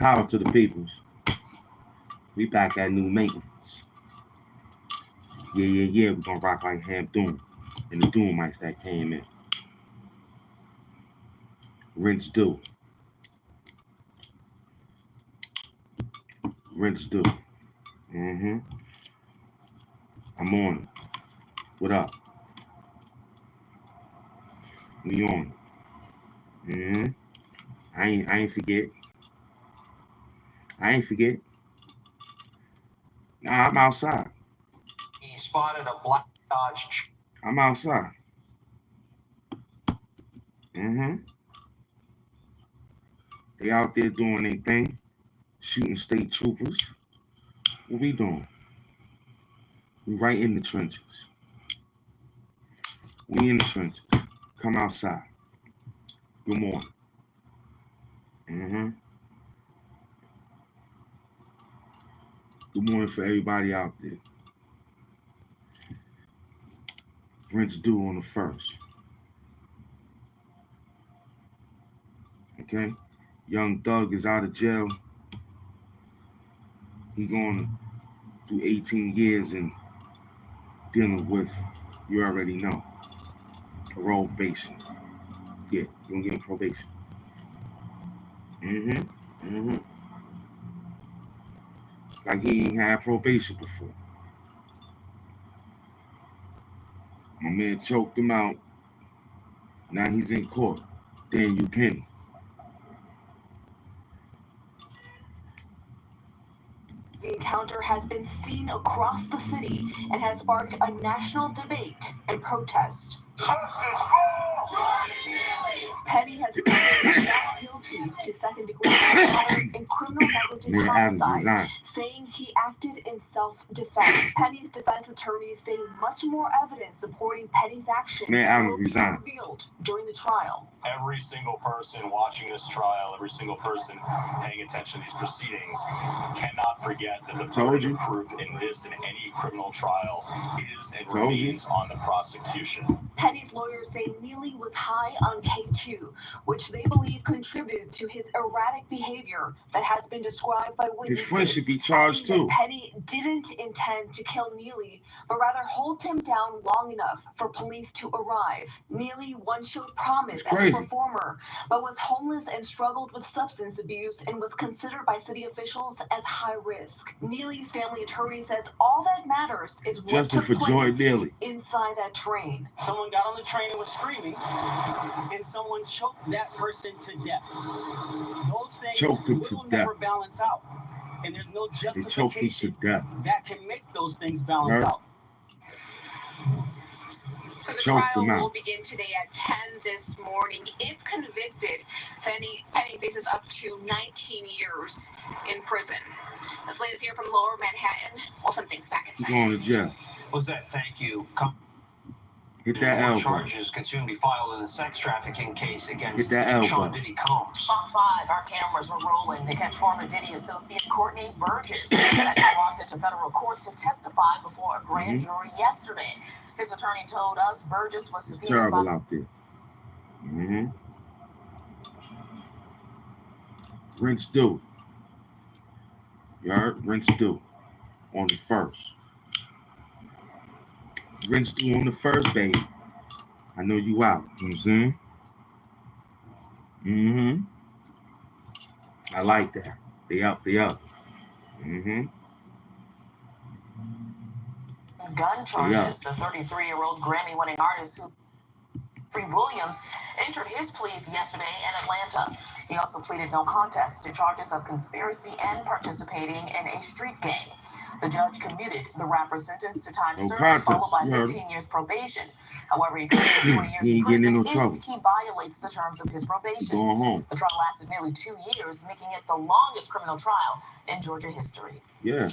Power to the peoples. We back at new maintenance. Yeah. We're gonna rock like HAMP DOOM and the Doom mics that came in. Rinse do. Rinse do. I'm on it. What up? We on it. I ain't forget. Nah, I'm outside. He spotted a black Dodge. I'm outside. They out there doing their thing, shooting state troopers. What we doing? We right in the trenches. We in the trenches. Come outside. Good morning. Good morning for everybody out there. Rinse due on the 1st. Okay? Young Thug is out of jail. He going to do 18 years in dealing with, you already know, probation. Yeah, you're going to get him probation. Like he ain't had probation before. My man choked him out. Now he's in court. Then you penny. The encounter has been seen across the city and has sparked a national debate and protest. Penny has pleaded not guilty to second-degree murder and criminal negligent homicide, saying he acted in self-defense. Penny's defense attorneys say much more evidence supporting Penny's actions will be revealed during the trial. Every single person watching this trial, every single person paying attention to these proceedings cannot forget that the burden of proof in this and any criminal trial is and remains on the prosecution. Penny's lawyers say Neely was high on K2, which they believe contributed to his erratic behavior that has been described by witnesses. His friend should be charged too. Penny didn't intend to kill Neely, but rather hold him down long enough for police to arrive. Neely once showed promise as a performer, but was homeless and struggled with substance abuse and was considered by city officials as high risk. Neely's family attorney says all that matters is what took place inside that train. Someone got on the train and was screaming, and someone choked that person to death. Those things will never balance out, and there's no justification that can make those things balance out. So the trial will begin today at 10 this morning. If convicted, Penny faces up to 19 years in prison. This latest here from Lower Manhattan. We'll send things back inside. Going to jail. Was that? Thank you. Hit that L button. Charges can soon be filed in the sex trafficking case against Sean Diddy Combs. Fox 5, our cameras were rolling. They catch former Diddy associate Courtney Burgess as he walked into federal court to testify before a grand jury yesterday. His attorney told us Burgess was subpoenaed. Terrible out there. Rinse do. You heard? Rinse do. On the 1st. Rinse do on the 1st, baby. I know you out. You know what I'm saying? I like that. They up. Gun charges. The 33-year-old Grammy-winning artist Free Williams entered his pleas yesterday in Atlanta. He also pleaded no contest to charges of conspiracy and participating in a street gang. The judge commuted the rapper's sentence to time served, followed by 15 years probation. However, he could get 20 years in prison if he violates the terms of his probation. The trial lasted nearly 2 years, making it the longest criminal trial in Georgia history. Yeah.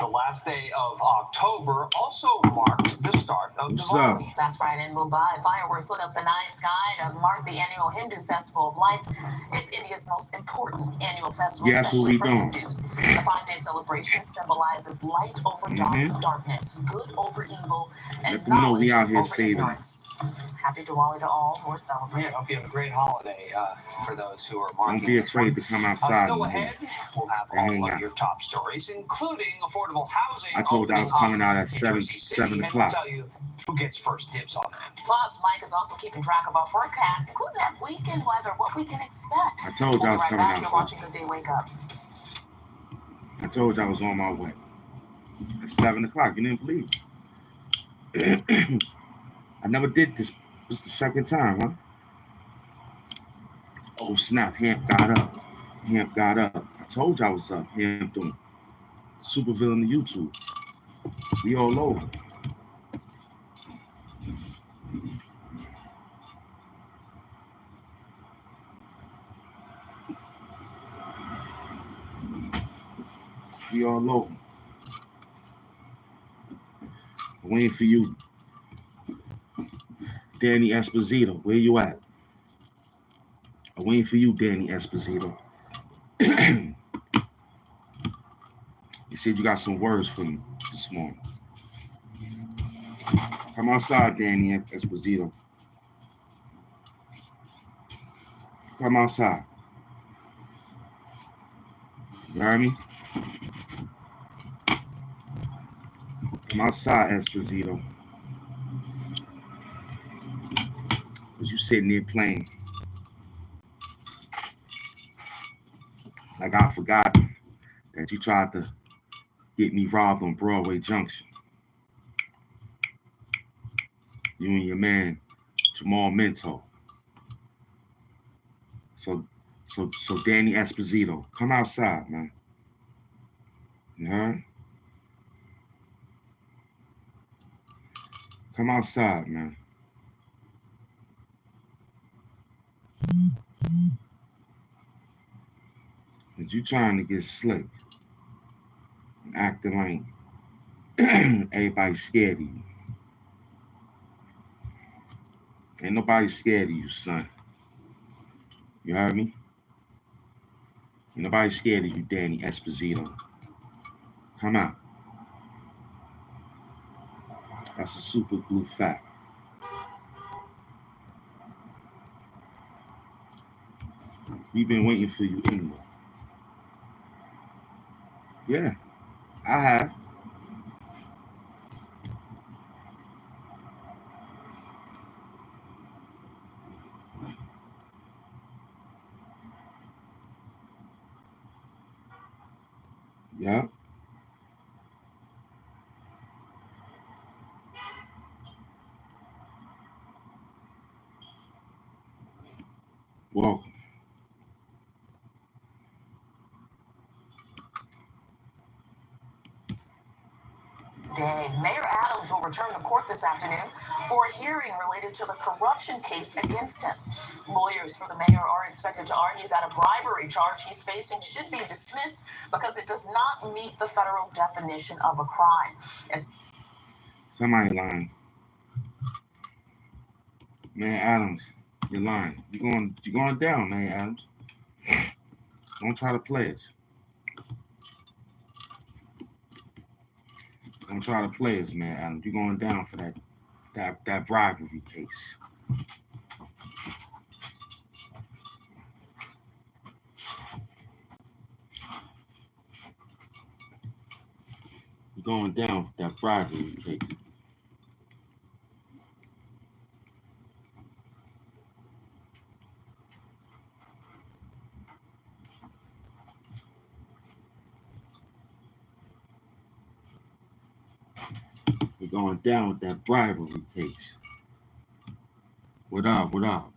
The last day of October also marked the start of Diwali. That's right, in Mumbai, fireworks lit up the night sky to mark the annual Hindu Festival of Lights. It's India's most important annual festival, especially for Hindus. The 5-day celebration symbolizes light over darkness, good over evil, and knowledge over ignorance. Happy Diwali to all who are celebrating. Yeah, hope you have a great holiday for those who are marking. Don't be afraid to come outside. Still ahead, we'll have all of your top stories, including affordable housing. I told you I was coming out at 7 and o'clock. we'll tell you who gets first dibs on that. Plus, Mike is also keeping track of our forecast, including that weekend weather, what we can expect. I told you I was right coming back. outside. You're watching Good Day Wake Up. I told you I was on my way. At 7 o'clock. You didn't believe it. I never did this. This is the second time, huh? Oh, snap. Hamp got up. Hamp got up. I told you I was up. Hamp Doom. Supervillain to YouTube. We all over. We all over. I'm waiting for you. Danny Esposito, where you at? I'm waiting for you, Danny Esposito. You said you got some words for me this morning. Come outside, Danny Esposito. Come outside. You heard me? Come outside, Esposito. Because you sitting there playing. Like I forgot that you tried to get me robbed on Broadway Junction. You and your man, Jamal Minto. So Danny Esposito, come outside, man. You heard? Come outside, man. But you trying to get slick and acting like everybody's scared of you. Ain't nobody scared of you, son. You heard me? Ain't nobody scared of you, Danny Esposito. Come out. That's a super glue fact. We've been waiting for you anyway. Yeah, I have. Yeah. Welcome. Day. Mayor Adams will return to court this afternoon for a hearing related to the corruption case against him. Lawyers for the mayor are expected to argue that a bribery charge he's facing should be dismissed because it does not meet the federal definition of a crime. Somebody lying. Man, Adams, you're lying. You're going down, man, Adams. Don't try to play us. Don't try to play us, man, Adams. You're going down for that bribery case. You're going down for that bribery case. You're going down with that bribery case. What up? What up?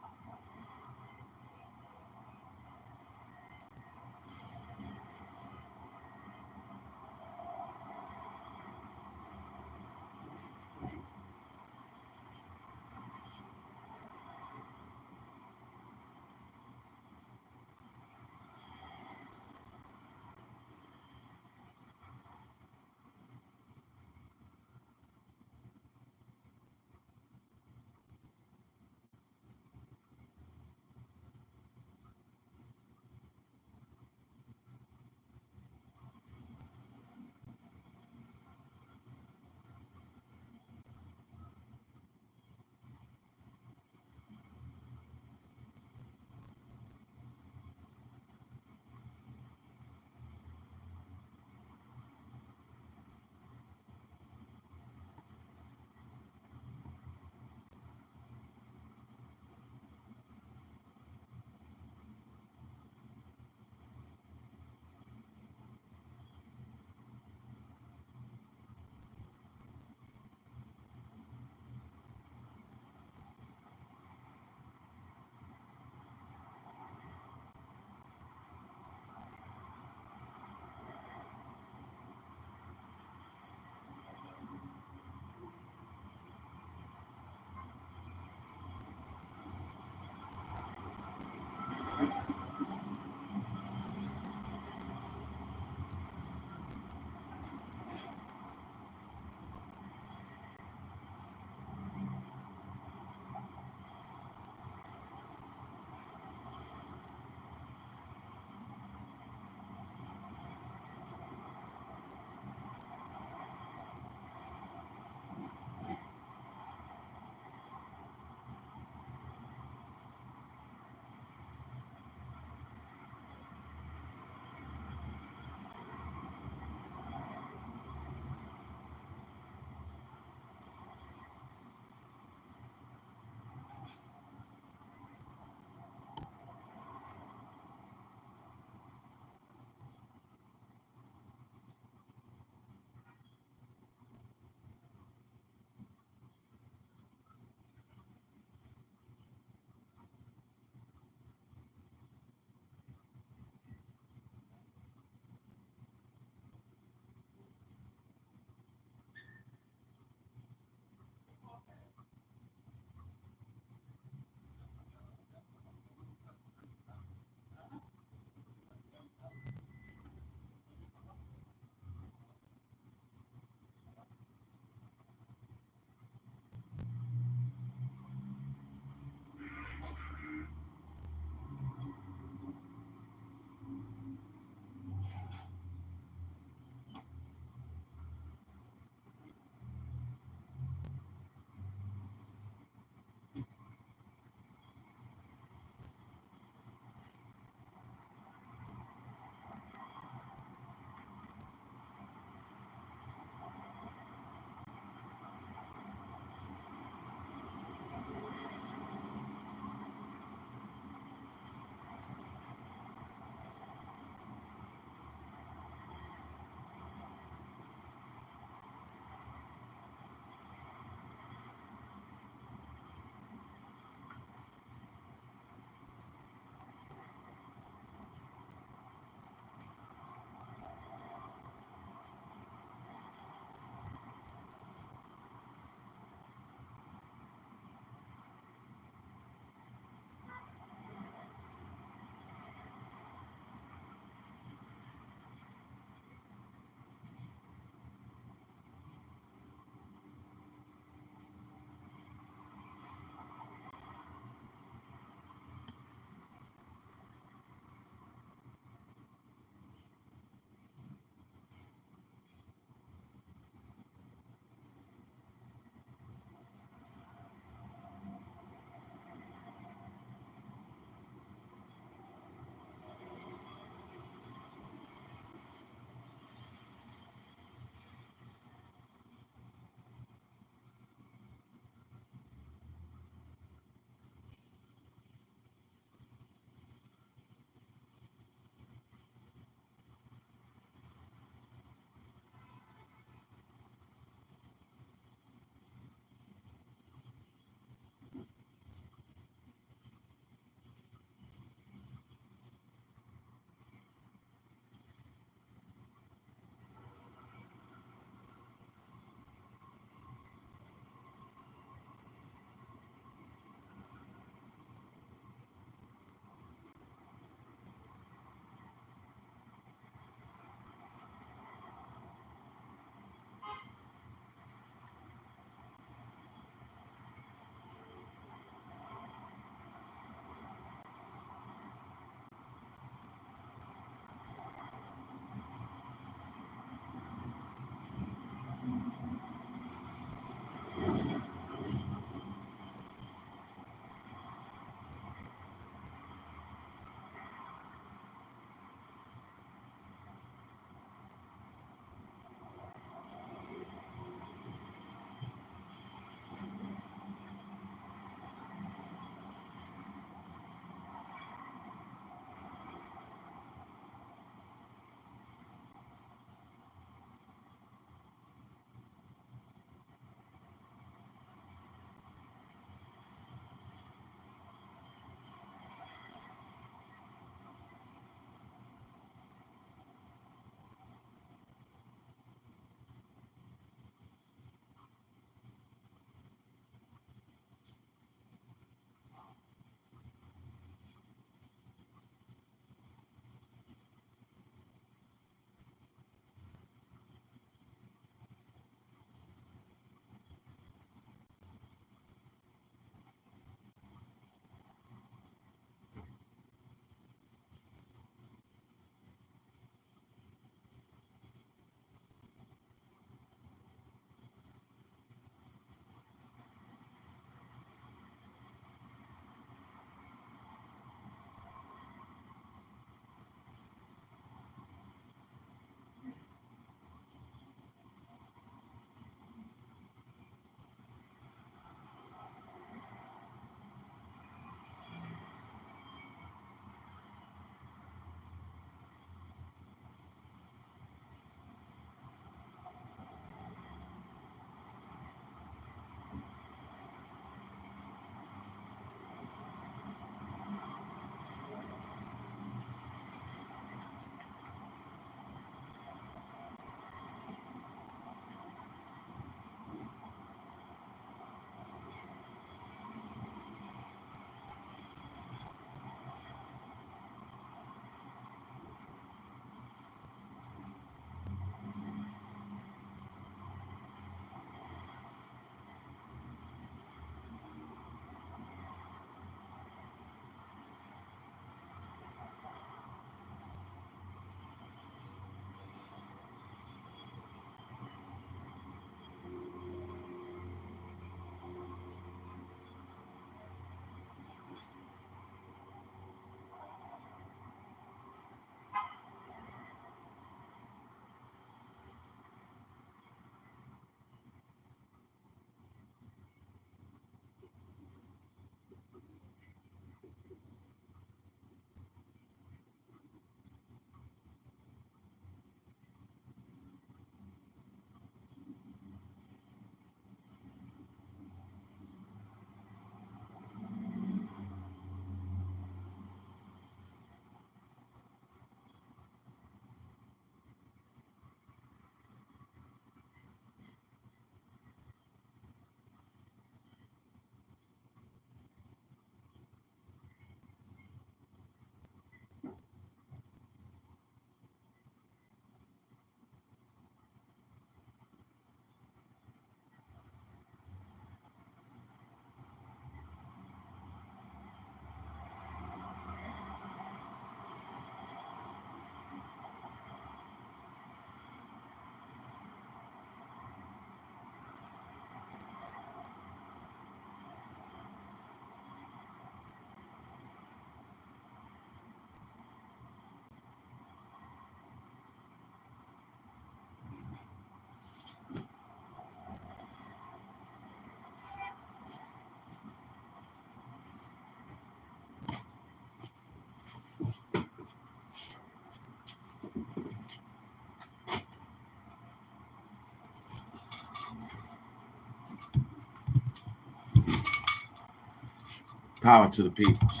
Power to the peoples.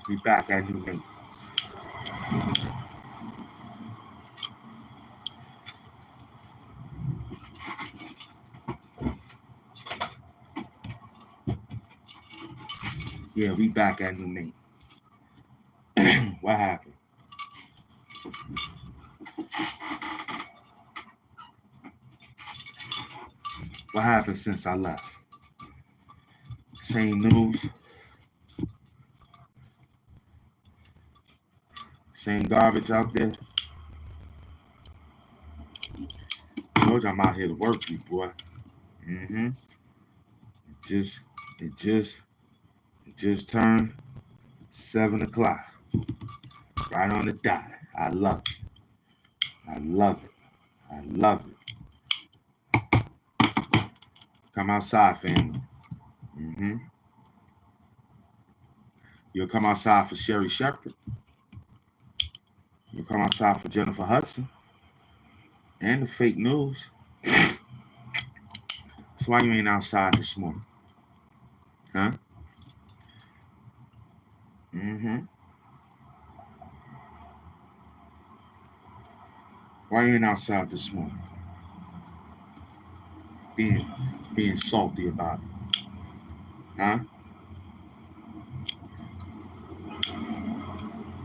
We back at New England. Yeah, we back at New England. What happened? What happened since I left? Same news. Same garbage out there. I told you I'm out here to work you, boy. It just turned 7 o'clock. Right on the dot. I love it. I love it. I love it. Come outside, family. You'll come outside for Sherry Shepherd. You'll come outside for Jennifer Hudson. And the fake news. That's why you ain't outside this morning. Huh? Why you ain't outside this morning? Being salty about it. Huh?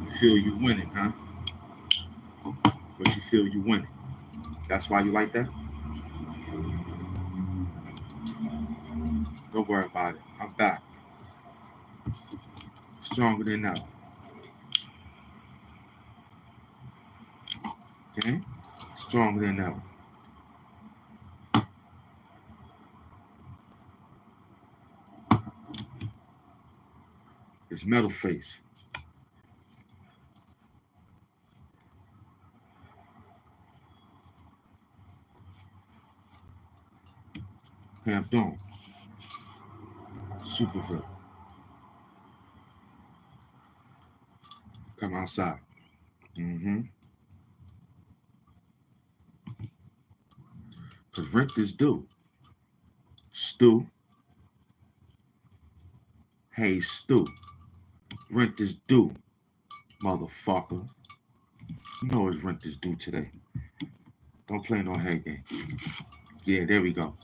You feel you winning, huh? But you feel you winning. That's why you like that? Don't worry about it. I'm back. Stronger than ever. Okay? Stronger than ever. It's Metal Face. HAMP DOOM. Superville. Come outside. Because rent is due. Stu. Hey, Stu. Rent is due, motherfucker. You know his rent is due today. Don't play no head game. Yeah, there we go.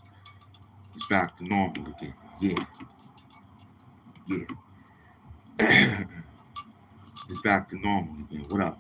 It's back to normal again. Yeah. It's back to normal again. What up?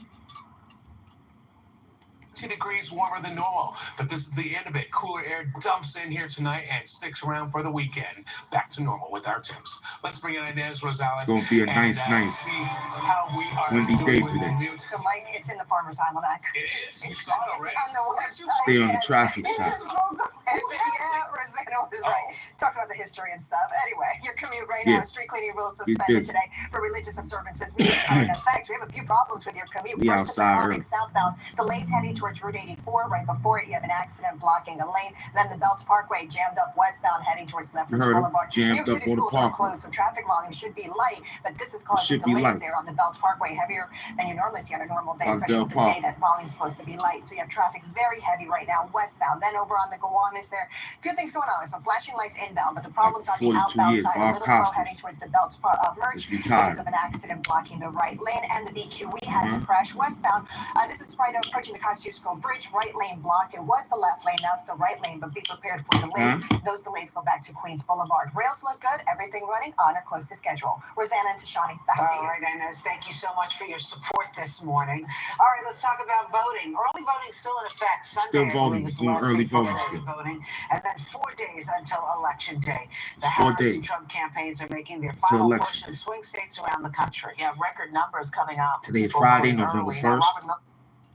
2 degrees warmer than normal, but this is the end of it. Cooler air dumps in here tonight and sticks around for the weekend. Back to normal with our temps. Let's bring in Inez Rosales. It's gonna be a nice see how we are windy day today. So, Mike, it's in the Farmer's Almanac. It is. You saw it already. It's on the website. Stay on the traffic side. Yeah, Rosanna was right. Talks about the history and stuff. Anyway, your commute right now. Street cleaning rules suspended today for religious observances. Effects. We have a few problems with your commute. We First, outside early. Southbound. Delays heading towards Route 84. Right before it, you have an accident blocking a lane. Then the Belts Parkway jammed up westbound heading towards Lefferts Boulevard. Jammed New York up City on the schools are parkway. closed, so traffic volume should be light, but this is causing delays there on the Belts Parkway, heavier than you normally see on a normal day, especially with the day that volume's supposed to be light. So you have traffic very heavy right now westbound. Then over on the Gowanus there, a few things going on. There's some flashing lights inbound, but the problem's on the outbound side, a little slow heading towards the Belts merge because of an accident blocking the right lane, and the BQE has a crash westbound. This is right approaching the Kosciuszko Bridge, right lane blocked. It was the left lane, now it's the right lane, but be prepared for delays. Those delays go back to Queens Boulevard. Rails look good, everything running on or close to schedule. Rosanna and Tashani, back to you. All right, Inez, thank you so much for your support this morning. All right, let's talk about voting. Early voting still in effect. Sunday, Still voting, doing early voting. And then 4 days until Election Day. The Harris and Trump campaigns are making their final push in swing states around the country. Yeah, record numbers coming up. Today is Friday, November 1st,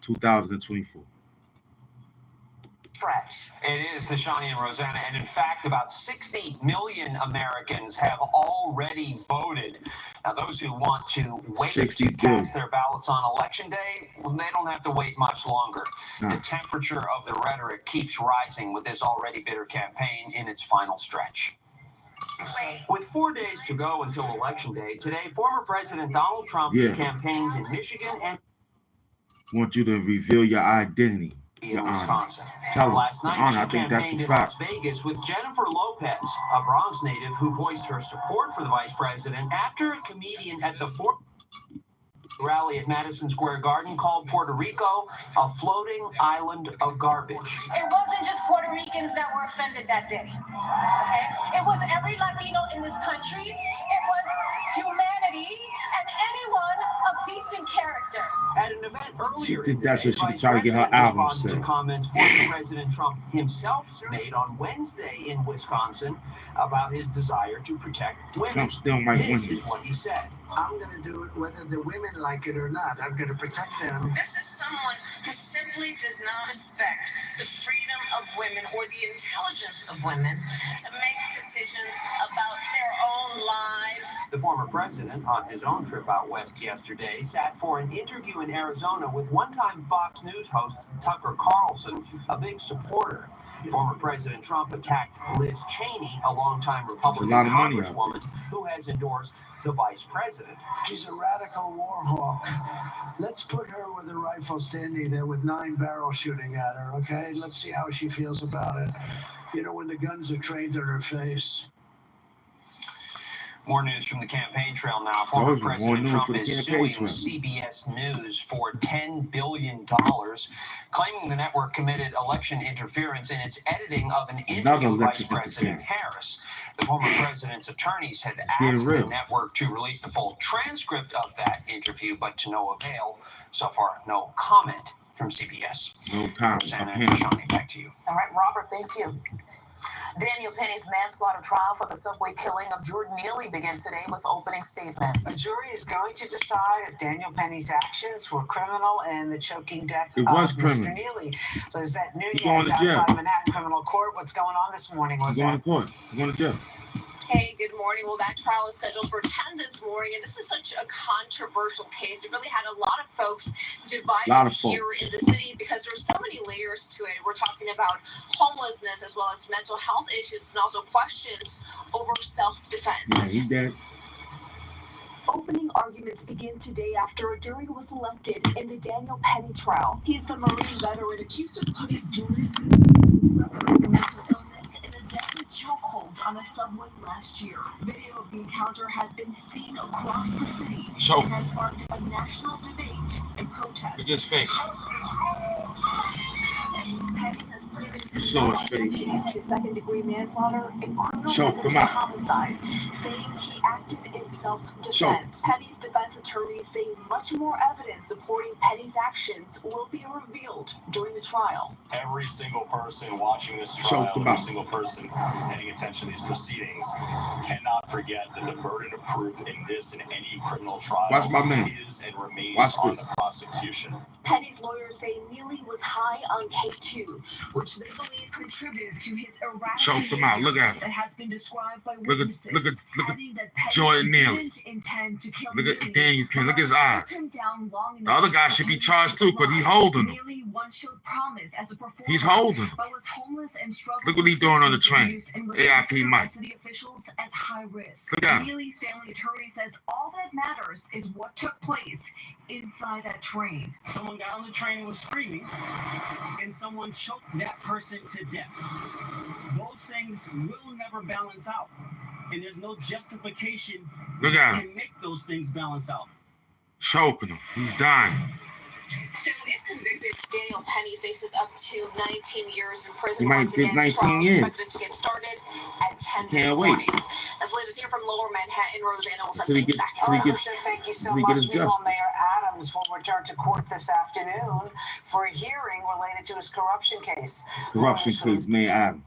2024. Stretch. It is Tashani and Rosanna, and in fact, about 60 million Americans have already voted. Now, those who want to wait to cast their ballots on Election Day, well, they don't have to wait much longer. The temperature of the rhetoric keeps rising with this already bitter campaign in its final stretch. With 4 days to go until Election Day, today, former President Donald Trump campaigns in Michigan and want you to reveal your identity. in Wisconsin. Tell Last him. night, she I think that's campaigned a in fact. Las Vegas with Jennifer Lopez, a Bronx native who voiced her support for the vice president after a comedian at the rally at Madison Square Garden called Puerto Rico a floating island of garbage. It wasn't just Puerto Ricans that were offended that day. Okay? It was every Latino in this country. It was humanity and anyone of decent character. At an event earlier, She did that so she could Vice try to get her President album responded to set. comments former President Trump himself made on Wednesday in Wisconsin about his desire to protect women. Trump still might win This is what he said. I'm going to do it whether the women like it or not. I'm going to protect them. This is someone who simply does not respect the freedom of women or the intelligence of women to make decisions about their own lives. The former president, on his own trip out west yesterday, sat for an interview in Arizona with one-time Fox News host Tucker Carlson, a big supporter. Former President Trump attacked Liz Cheney, a longtime Republican congresswoman who has endorsed the vice president. She's a radical war hawk. Let's put her with a rifle standing there with 9 barrels shooting at her, okay? Let's see how she feels about it. You know, when the guns are trained in her face. More news from the campaign trail now. Former President Trump is suing CBS News for $10 billion, claiming the network committed election interference in its editing of an interview with Vice President Harris. The former president's attorneys had asked the network to release the full transcript of that interview, but to no avail. So far, no comment from CBS. No comment. Rosanna and Shani, back to you. All right, Robert, thank you. Daniel Penny's manslaughter trial for the subway killing of Jordan Neely begins today with opening statements. A jury is going to decide if Daniel Penny's actions were criminal and the choking death of Mr. Neely. Lizette Nunez outside Manhattan Criminal Court. What's going on this morning, Lizette? Going to jail. Hey, good morning. Well, that trial is scheduled for 10 this morning, and this is such a controversial case. It really had a lot of folks divided here in the city because there's so many layers to it. We're talking about homelessness as well as mental health issues and also questions over self-defense. Yeah, he dead. Opening arguments begin today after a jury was selected in the Daniel Penny trial. He's the Marine veteran accused of putting Jordan mental illness in a deadly chokehold on a subway last year. Video of the encounter has been seen across the city and has sparked a national debate and protest. Look at his face. Penny has pleaded to second-degree manslaughter and criminal homicide, saying he acted in self-defense. Penny's defense attorneys say much more evidence supporting Penny's actions will be revealed during the trial. Every single person watching this trial, every single person paying attention to these proceedings, cannot forget that the burden of proof in this and any criminal trial is and remains on the prosecution. Penny's lawyers say Neely was high on K2, which they believe contributed to his erratic behavior that has been described by witnesses. Look at Jordan Neely. Look at Daniel Penny. Look at his eyes. The other guy should be charged too, because he's holding him. He's holding him. Look what he's doing on the train. AIP Mike. Look at him. Neely's family attorney says all that matters is what took place inside that train. Someone got on the train and was screaming, and someone choked that person to death. Those things will never balance out, and there's no justification that can make those things balance out. Choking him. He's dying. So, if convicted, Daniel Penny faces up to 19 years in prison. He might get 19 years. Expected to get started at 10 this morning. As latest here from Lower Manhattan, Rosanna will send things back. Thank you so much. Meanwhile, Mayor Adams will return to court this afternoon for a hearing related to his corruption case. Mayor Adams.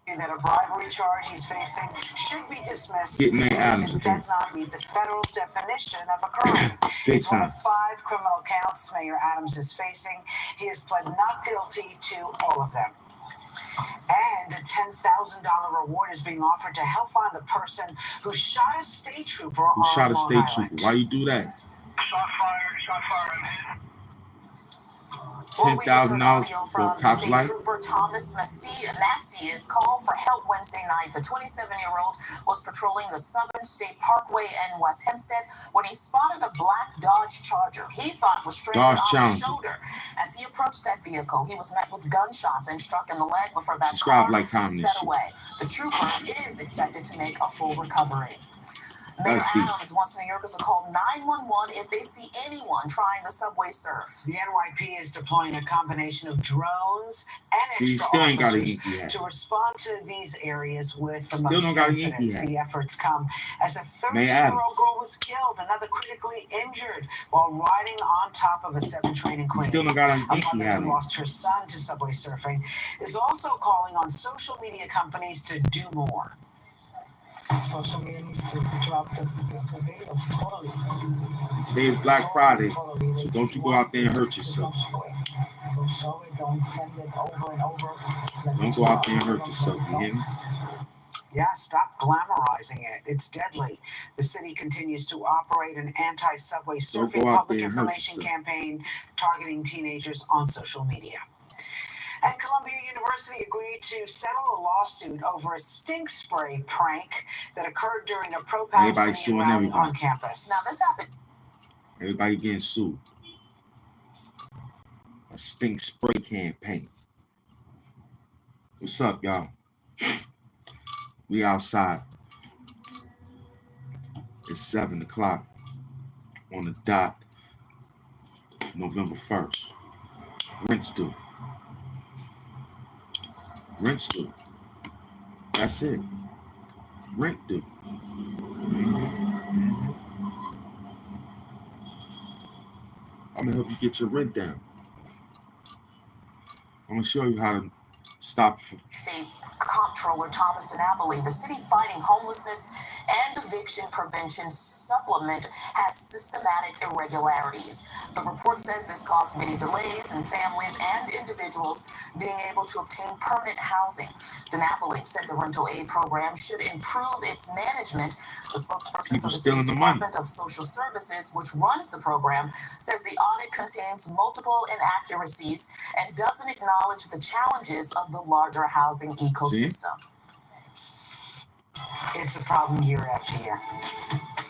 That a bribery charge he's facing should be dismissed because it does not meet the federal definition of a crime. It's one of 5 criminal counts Mayor Adams is facing. He has pled not guilty to all of them. And a $10,000 reward is being offered to help find the person who shot a state trooper on Long Island. Why you do that? Shot fired in the head. $10,000 for a cop's State life? Trooper Thomas Macias called for help Wednesday night. The 27-year-old was patrolling the Southern State Parkway in West Hempstead when he spotted a black Dodge Charger he thought was stranded on his shoulder. As he approached that vehicle, he was met with gunshots and struck in the leg before that car sped away. The trooper is expected to make a full recovery. Mayor Adams wants New Yorkers to call 911 if they see anyone trying to subway surf. The NYP is deploying a combination of drones and extra officers to respond to these areas with the most incidents. The efforts come as a 13-year-old girl was killed, another critically injured while riding on top of a 7 train in Queens. A mother who lost her son to subway surfing is also calling on social media companies to do more. Social media needs to drop the videos totally. Today is Black Friday, so don't you go out there and hurt yourself. Don't show it, don't send it over and over. Don't go out there and hurt yourself, you hear me? Yeah, stop glamorizing it. It's deadly. The city continues to operate an anti-subway surfing public information campaign targeting teenagers on social media. And Columbia University agreed to settle a lawsuit over a stink spray prank that occurred during a pro-Palestinian rally on campus. Now, this happened. Everybody getting sued. A stink spray campaign. What's up, y'all? We outside. It's 7 o'clock on the dot, November 1st. Rent's due. Rent's due. That's it. Rent due. I'm gonna help you get your rent down. I'm gonna show you how to stop. State Comptroller Thomas DiNapoli, the city fighting homelessness and eviction prevention supplement has systematic irregularities. The report says this caused many delays in families and individuals being able to obtain permanent housing. DiNapoli said the rental aid program should improve its management. The spokesperson for the city's Department of Social Services, which runs the program, says the audit contains multiple inaccuracies and doesn't acknowledge the challenges of the larger housing ecosystem. It's a problem year after year.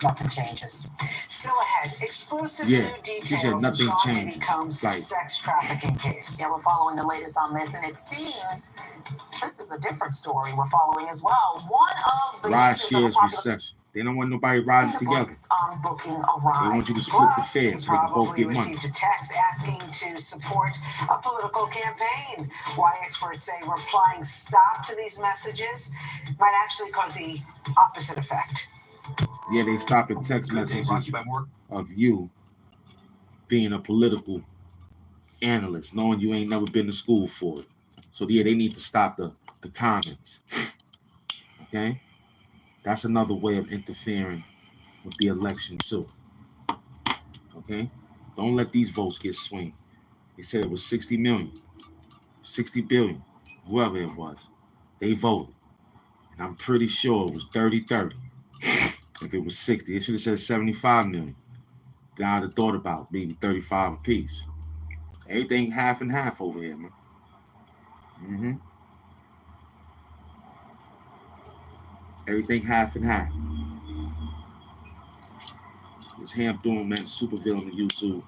Nothing changes. Still ahead, exclusive new details of Sean Diddy Combs' sex trafficking case. Yeah, we're following the latest on this, and it seems this is a different story we're following as well. One of the ride shares recession. They don't want nobody riding together. Booking a ride. They want you to split the fares so they can both get money. Received a text asking to support a political campaign. Why experts say replying stop to these messages might actually cause the opposite effect. Yeah, they stop at text messages of you being a political analyst, knowing you ain't never been to school for it. So yeah, they need to stop the comments. Okay? That's another way of interfering with the election too. Okay? Don't let these votes get swing. They said it was 60 million, 60 billion, whoever it was. They voted. And I'm pretty sure it was 30-30. If it was 60, they should have said 75 million. Then I'd have thought about maybe 35 apiece. Everything half and half over here, man. Everything half and half. It's HAMP DOOM, man. Superville on YouTube.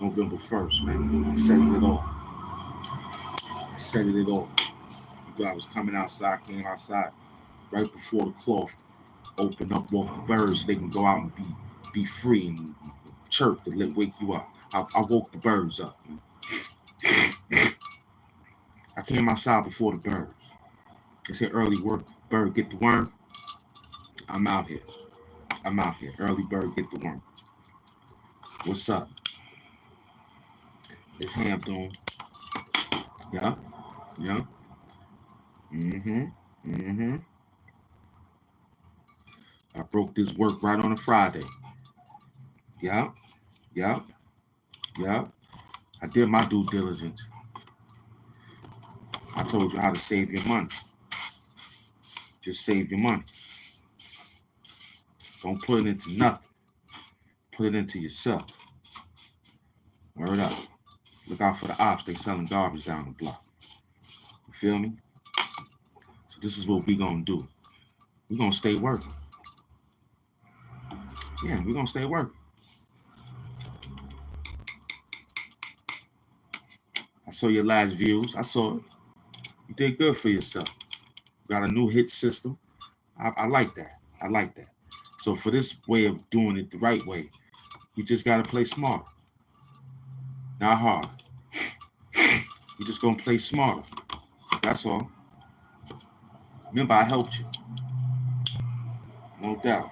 November 1st, man. I said it all. I said it all. You thought I was coming outside, came outside right before the cloth open up off the birds. They can go out and be free and chirp to wake you up. I woke the birds up, man. I came outside before the birds. They said early work, bird get the worm. I'm out here. Early bird get the worm. What's up? It's HAMP DOOM. Yeah. I broke this work right on a Friday. Yeah. I did my due diligence. I told you how to save your money. Just save your money. Don't put it into nothing. Put it into yourself. Word up. Look out for the ops. They selling garbage down the block. You feel me? So this is what we gonna do. We gonna stay working. Yeah, we gonna stay working. I saw your last views. I saw it. You did good for yourself. Got a new hit system. I like that. I like that. So for this way of doing it the right way, you just gotta play smart. Not hard. You just gonna play smarter. That's all. Remember, I helped you. No doubt.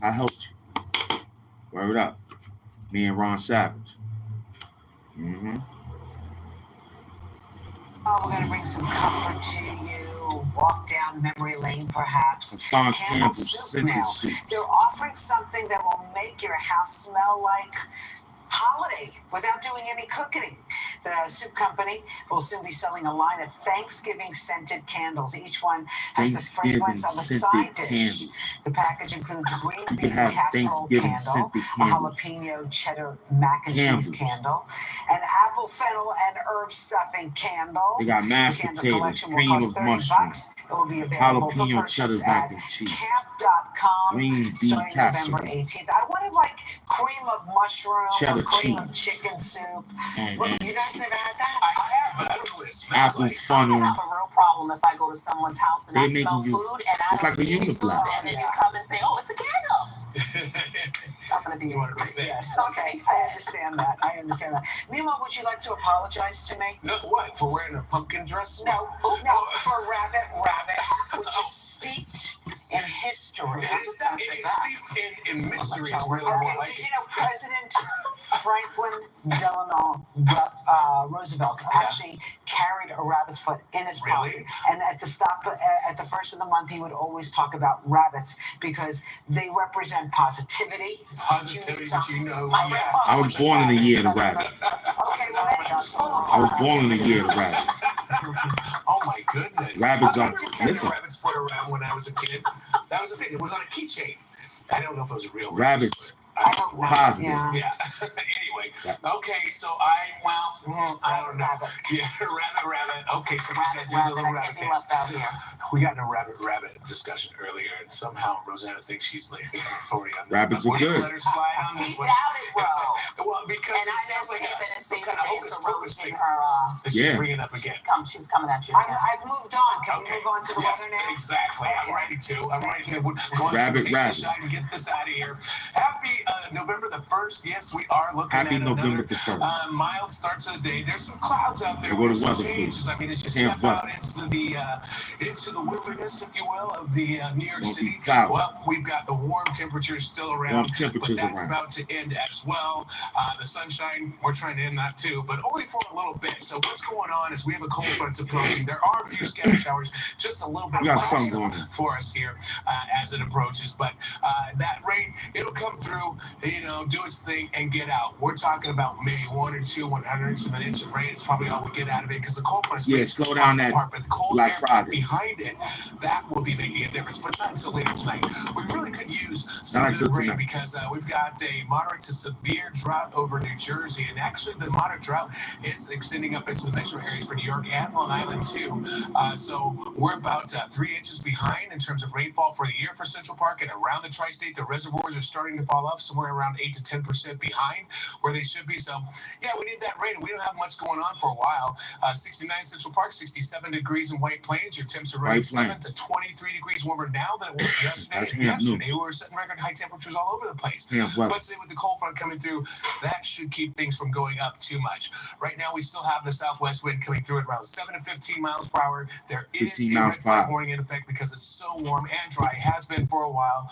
I helped you. Word up. Me and Ron Savage. Mm-hmm. Oh, we're going to bring some comfort to you. Walk down memory lane, perhaps. Campbell soup now. They're offering something that will make your house smell like holiday without doing any cooking. The soup company will soon be selling a line of Thanksgiving scented candles. Each one has the fragrance of a side dish. The package includes a green bean casserole candle, a jalapeno cheddar mac and cheese candle, an apple fennel and herb stuffing candle. They got mashed potatoes, cream of mushroom, it will be available jalapeno cheddar mac and cheese, HAMP.com, green bean starting casserole, November 18th. I wanted like cream of mushroom, cheddar cream cheese, of chicken soup. and You guys never had that? I have, but I don't know what it smells apple like. funnel. I have a real problem if I go to someone's house and I They smell making you- food and I it's don't like a see any food, uniblock. and then you come and say, "Oh, it's a candle." I'm gonna be. You want to be fit? Yes, okay, I understand that. I understand that. Meanwhile, would you like to apologize to me? No, what? For wearing a pumpkin dress? No, for Rabbit, which is steeped in history. It is steeped in mystery. It's really more Okay, like did it. you know President Franklin Delano Roosevelt actually carried a rabbit's foot in his pocket? And at the at the first of the month, he would always talk about rabbits because they represent positivity. Positivity, but you know, yeah. I was born in the year of the rabbit. Okay, well, that's I was born in the year of the rabbit. Oh my goodness. Rabbits I are, remember carrying listen, a rabbit's foot around when I was a kid. That was the thing. It was on a keychain. I don't know if it was a real rabbits, I don't know. positive. Yeah. Anyway, okay, so I don't know. Yeah, rabbit. Okay, so we got to do a little rabbit dance. We got in a rabbit discussion earlier, and somehow Rosanna thinks she's like 40 on this. Rabbits are good. Let her slide on this He one. doubted, bro. Well, because And it I sounds just like came in and some saved kind the of day, hocus so pocus Rose in thing. her, She's Yeah. bringing it up again. she's coming at you. I've moved on. Can Okay. we move on to the Yes, weather now? exactly. I'm ready to. I'm ready to go ahead Rabbit, and take rabbit. the shot and get this out of here. Happy November the 1st. Yes, we are looking Happy at November another the 1st. mild start to the day. There's some clouds out there. Go to There's some weather, changes. please. I mean, as you Camp step out weather. into the wilderness, if you will, of the New York Won't be City. cloudy. Well, we've got the warm temperatures still around. Warm temperatures but that's around. about to end as well. The sunshine, we're trying to end that too, but only for a little bit. So what's going on is we have a cold front approaching. There are a few scattered showers, just a little bit We got of sun stuff going on. for us here as it approaches. But that rain, it'll come through, do its thing and get out. We're talking about maybe 1 or 2 100ths of an inch of rain. It's probably all we get out of it because the cold front is Slow down that but the cold Black air Friday. behind it, that will be making a difference, but not until later tonight. We really could use some Not until good rain tonight. because we've got a moderate to severe drought over New Jersey, and actually the moderate drought is extending up into the metro areas for New York and Long Island too. So we're about 3 inches behind in terms of rainfall for the year for Central Park, and around the tri-state, the reservoirs are starting to fall off somewhere around 8 to 10% behind where they should be. So yeah, we need that rain. We don't have much going on for a while. 69 Central Park, 67 degrees in White Plains. Your temps are running White 7 Plains. to 23 degrees warmer now than it was yesterday. That's And Hamp Doom. yesterday we were setting record high temperatures all over the place. Hamp weather. But today with the cold front coming through, that should keep things from going up too much. Right now we still have the southwest wind coming through at around 7 to 15 miles per hour. There is 15 a miles red per flag hour. warning in effect because it's so warm and dry. It has been for a while.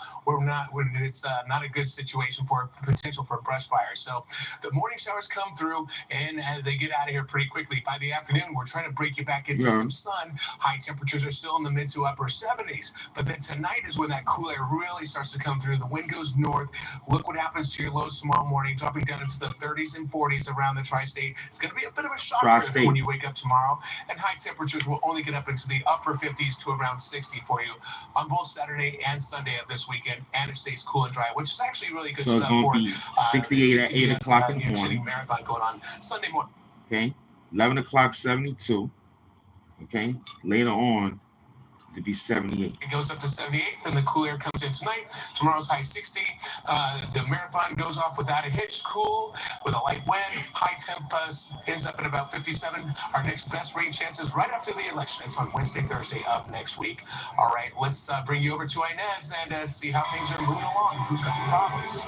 It's not a good situation for potential for brush fire. So the morning showers come through and they get out of here pretty quickly. By the afternoon, we're trying to break you back into some sun. High temperatures are still in the mid to upper 70s. But then tonight is when that cool air really starts to come through. The wind goes north. Look what happens to your lows tomorrow tomorrow morning, dropping down into the 30s and 40s around the tri-state. It's going to be a bit of a shocker when you wake up tomorrow, and high temperatures will only get up into the upper 50s to around 60 for you on both Saturday and Sunday of this weekend, and it stays cool and dry, which is actually really good stuff for 68 at 8 o'clock in the morning. Marathon going on Sunday morning. Okay, 11 o'clock, 72. Okay, later on, to be 78. It goes up to 78, then the cool air comes in tonight. Tomorrow's high 60. The marathon goes off without a hitch, cool, with a light wind. High temp ends up at about 57. Our next best rain chances right after the election. It's on Wednesday, Thursday of next week. All right, let's bring you over to Inez and see how things are moving along. Who's got the problems?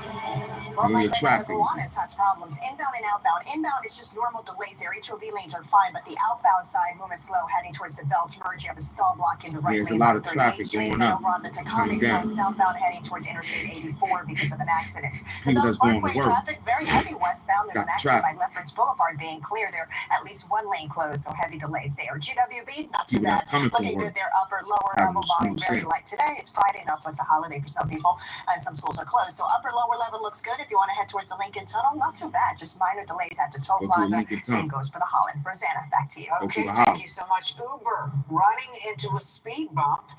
Well, right now, Gowanus has problems. Inbound and outbound. Inbound is just normal delays there. HOV lanes are fine, but the outbound side, movement slow, heading towards the Belt Merge. You have a stall block in the right lane. There's a lot of traffic going up. Over on the Taconic, so southbound heading towards Interstate 84 because of an accident. The People Belt that's going Parkway to work. traffic, very heavy westbound. There's Got an accident traffic. by Lefferts Boulevard being clear there. At least one lane closed, so heavy delays there. GWB, not too People bad. that's coming from Looking work. good there. Upper, lower level volume, very light today. It's Friday, and also it's a holiday for some people, and some schools are closed. So upper, lower level looks good. If you want to head towards the Lincoln Tunnel, not too bad. Just minor delays at the toll plaza. Same goes for the Holland. Rosanna, back to you. Okay, thank you so much. Uber running into a speed bump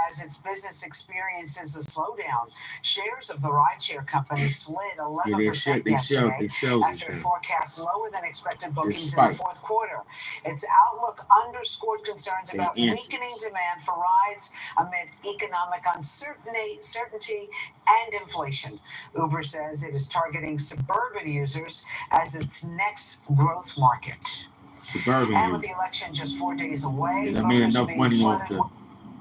as its business experiences a slowdown. Shares of the rideshare company slid 11% yesterday after forecast lower than expected bookings in the fourth quarter. Its outlook underscored concerns about weakening demand for rides amid economic uncertainty and inflation. Uber says it is targeting suburban users as its next growth market. And with the election just 4 days away, they made enough money off the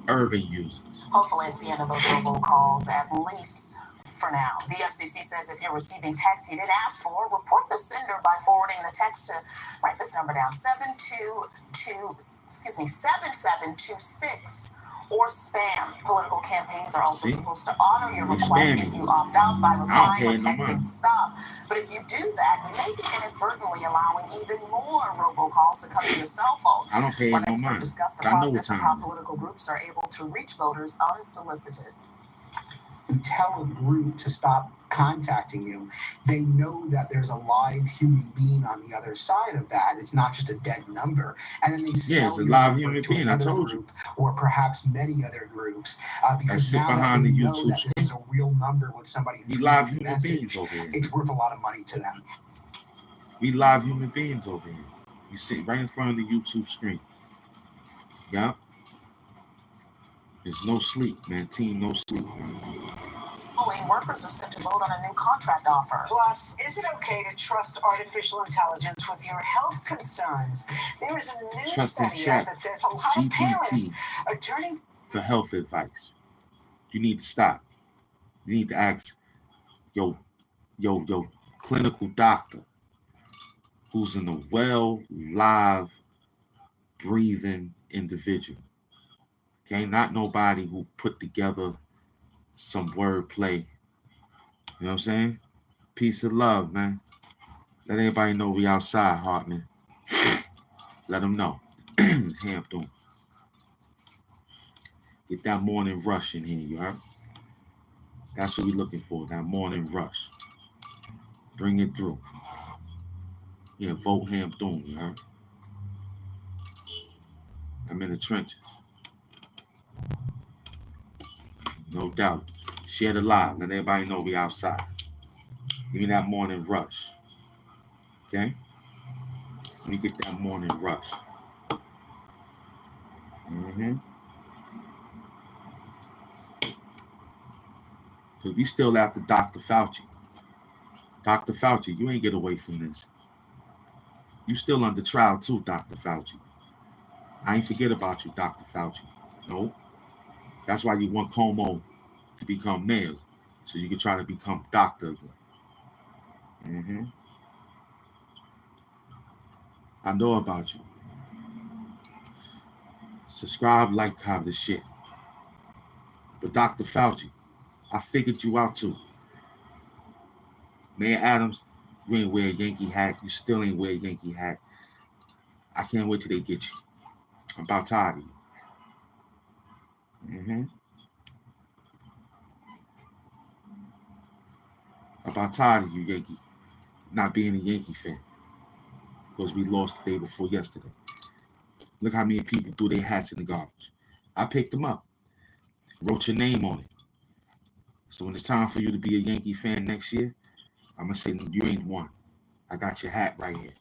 urban users. Hopefully it's the end of those robocalls, at least for now. The FCC says if you're receiving text you didn't ask for, report the sender by forwarding the text to, write this number down, 7726, or spam. Political campaigns are also supposed to honor your request if you opt out by replying or texting stop. But if you do that, you may be inadvertently allowing even more robocalls to come to your cell phone. I don't pay no mind. Discuss the process of how political groups are able to reach voters unsolicited. You tell a group to stop contacting you, they know that there's a live human being on the other side of that. It's not just a dead number. And then they sell it's a live human being. I told you. Or perhaps many other groups. Because sit now behind that the they know YouTube that there's a real number with somebody who's live human beings over here. It's worth a lot of money to them. We live human beings over here. You sit right in front of the YouTube screen. Yep. There's no sleep, man. Team, no sleep, man. Workers are set to vote on a new contract offer. Plus, is it okay to trust artificial intelligence with your health concerns? There is a new study out that says a lot of parents are turning for health advice. You need to stop. You need to ask your clinical doctor who's in a live, breathing individual. Okay, not nobody who put together some wordplay. You know what I'm saying? Peace and love, man. Let everybody know we outside, Hartman. Let them know. HAMP DOOM. Get that morning rush in here, you heard? That's what we're looking for, that morning rush. Bring it through. Yeah, vote HAMP DOOM, you heard? I'm in the trenches. No doubt. Share the live. Let everybody know we outside. Give me that morning rush. Okay? Let me get that morning rush. Because we still after Dr. Fauci. Dr. Fauci, you ain't get away from this. You still under trial too, Dr. Fauci. I ain't forget about you, Dr. Fauci. No. That's why you want Cuomo to become mayor, so you can try to become doctor again. I know about you. Subscribe, like, comment, the shit. But Dr. Fauci, I figured you out too. Mayor Adams, you ain't wear a Yankee hat. You still ain't wear a Yankee hat. I can't wait till they get you. I'm about tired of you. I'm about tired of you, Yankee, not being a Yankee fan. Because we lost the day before yesterday. Look how many people threw their hats in the garbage. I picked them up. Wrote your name on it. So when it's time for you to be a Yankee fan next year, I'm going to say you ain't one. I got your hat right here.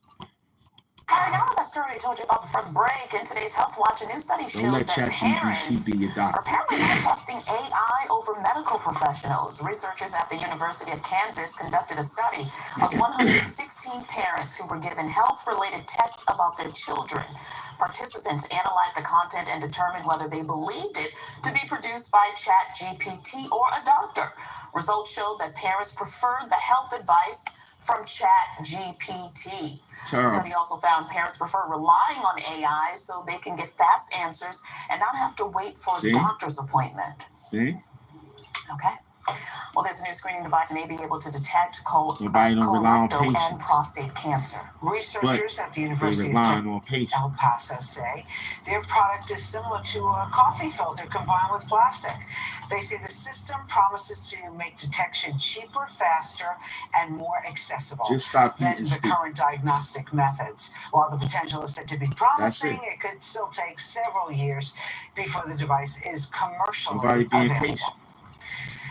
All right, now that story I told you about before the break, in today's Health Watch, a new study shows that parents are apparently not trusting AI over medical professionals. Researchers at the University of Kansas conducted a study of 116 parents who were given health-related texts about their children. Participants analyzed the content and determined whether they believed it to be produced by ChatGPT or a doctor. Results showed that parents preferred the health advice from ChatGPT. The study also found parents prefer relying on AI so they can get fast answers and not have to wait for a doctor's appointment. See? Okay. Well, there's a new screening device that may be able to detect colorectal and prostate cancer. Researchers at the University of El Paso say their product is similar to a coffee filter combined with plastic. They say the system promises to make detection cheaper, faster, and more accessible than the current diagnostic methods. While the potential is said to be promising, it could still take several years before the device is commercially available.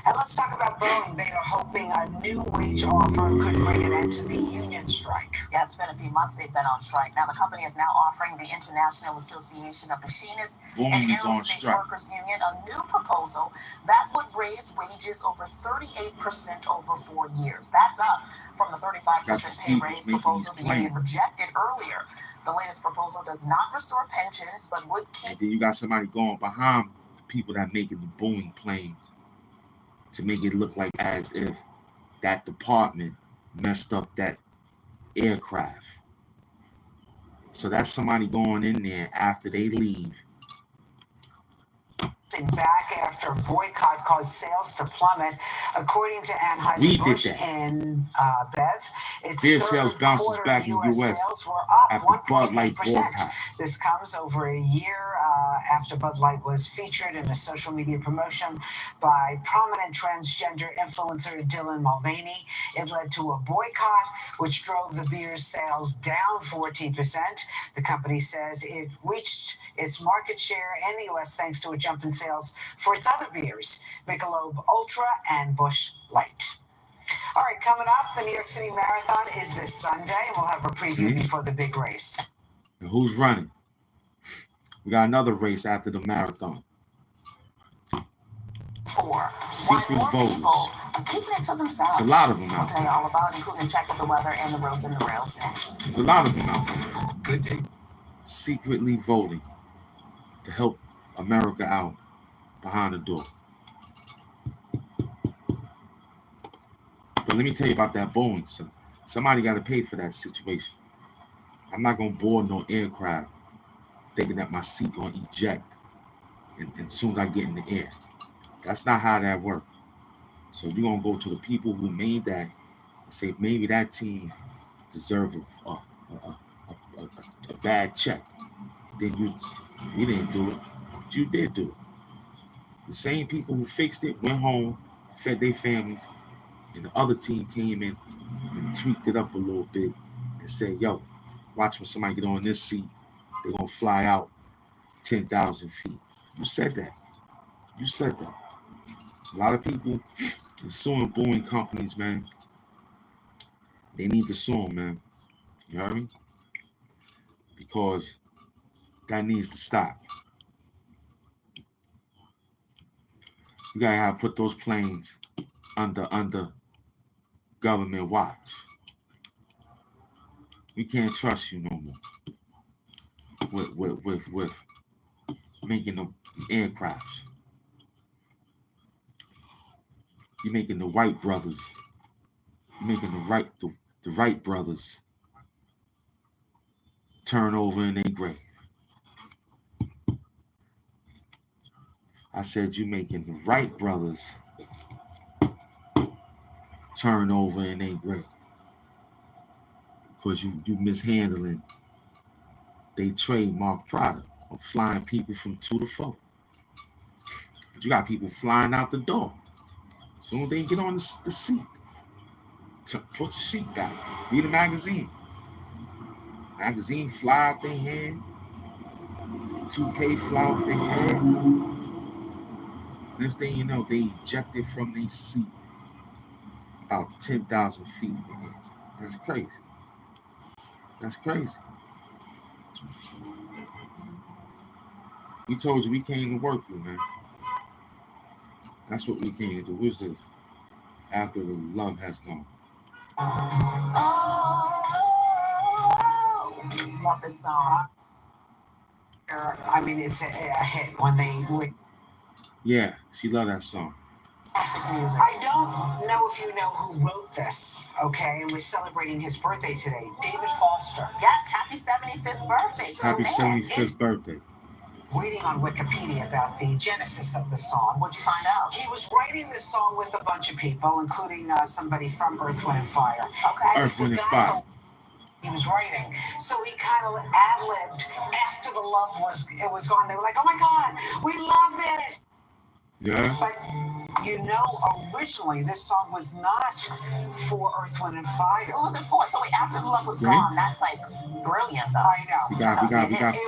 And let's talk about Boeing. They are hoping a new wage offer could bring an end to the union strike. Yeah, it's been a few months they've been on strike. Now, the company is now offering the International Association of Machinists and Aerospace Workers Union a new proposal that would raise wages over 38% over 4 years. That's up from the 35% pay raise proposal the union rejected earlier. The latest proposal does not restore pensions, but would keep... And then you got somebody going behind the people that making the Boeing planes to make it look like as if that department messed up that aircraft. So that's somebody going in there after they leave. Back after a boycott caused sales to plummet, according to Anheuser-Busch in Bev. Their sales bounces back in the U.S. Sales were up after Bud Light 1.8%. boycott. This comes over a year after Bud Light was featured in a social media promotion by prominent transgender influencer Dylan Mulvaney. It led to a boycott, which drove the beer's sales down 14%. The company says it reached its market share in the U.S. thanks to a jump in sales for its other beers, Michelob Ultra and Busch Light. All right, coming up, the New York City Marathon is this Sunday. We'll have a preview before the big race. And who's running? We got another race after the marathon. Secret voters. Keeping it to themselves. It's a lot of them out We'll tell you all about, including check of the weather and the roads and the rails next. There's a lot of them out there. Good day. Secretly voting to help America out behind the door. But let me tell you about that Boeing. So somebody got to pay for that situation. I'm not going to board no aircraft thinking that my seat going to eject and as soon as I get in the air. That's not how that works. So you're going to go to the people who made that and say maybe that team deserves a bad check. Then you didn't do it. But you did do it. The same people who fixed it went home, fed their families, and the other team came in and tweaked it up a little bit and said, yo, watch when somebody get on this seat, they're going to fly out 10,000 feet. You said that. You said that. A lot of people are suing Boeing companies, man. They need to sue them, man. You know what I mean? Because that needs to stop. You gotta have put those planes under government watch. We can't trust you no more with making the aircraft. You're making the White brothers. You're making the Wright brothers turn over in their grave. I said you're making the Wright brothers turn over in their grave because you mishandling they trademark product of flying people from 2 to 4. But you got people flying out the door. As soon as they get on the seat, Put your seat back. Read a magazine. Magazine fly out their head. Toupee fly off their head. Next thing you know, they ejected from their seat about 10,000 feet in the air. That's crazy. That's crazy. We told you we came to work you, man. That's what we came to do. What's this? After the love has gone. Love this song. I mean, it's a hit when they. Yeah, she loved that song. Classic music. I don't know if you know who wrote this, okay? And we're celebrating his birthday today. David Foster. Yes, happy 75th birthday. Happy 75th birthday. Reading on Wikipedia about the genesis of the song. What'd you find out? He was writing this song with a bunch of people, including somebody from Earth, Wind, and Fire. Okay. Earth, Wind, and Fire. He was writing, so he kind of ad-libbed after the love was gone. They were like, "Oh my God, we love this." Yeah. But you know, originally this song was not for Earth, Wind, and Fire. It wasn't for. So after the love was gone, that's like brilliant, though. I know.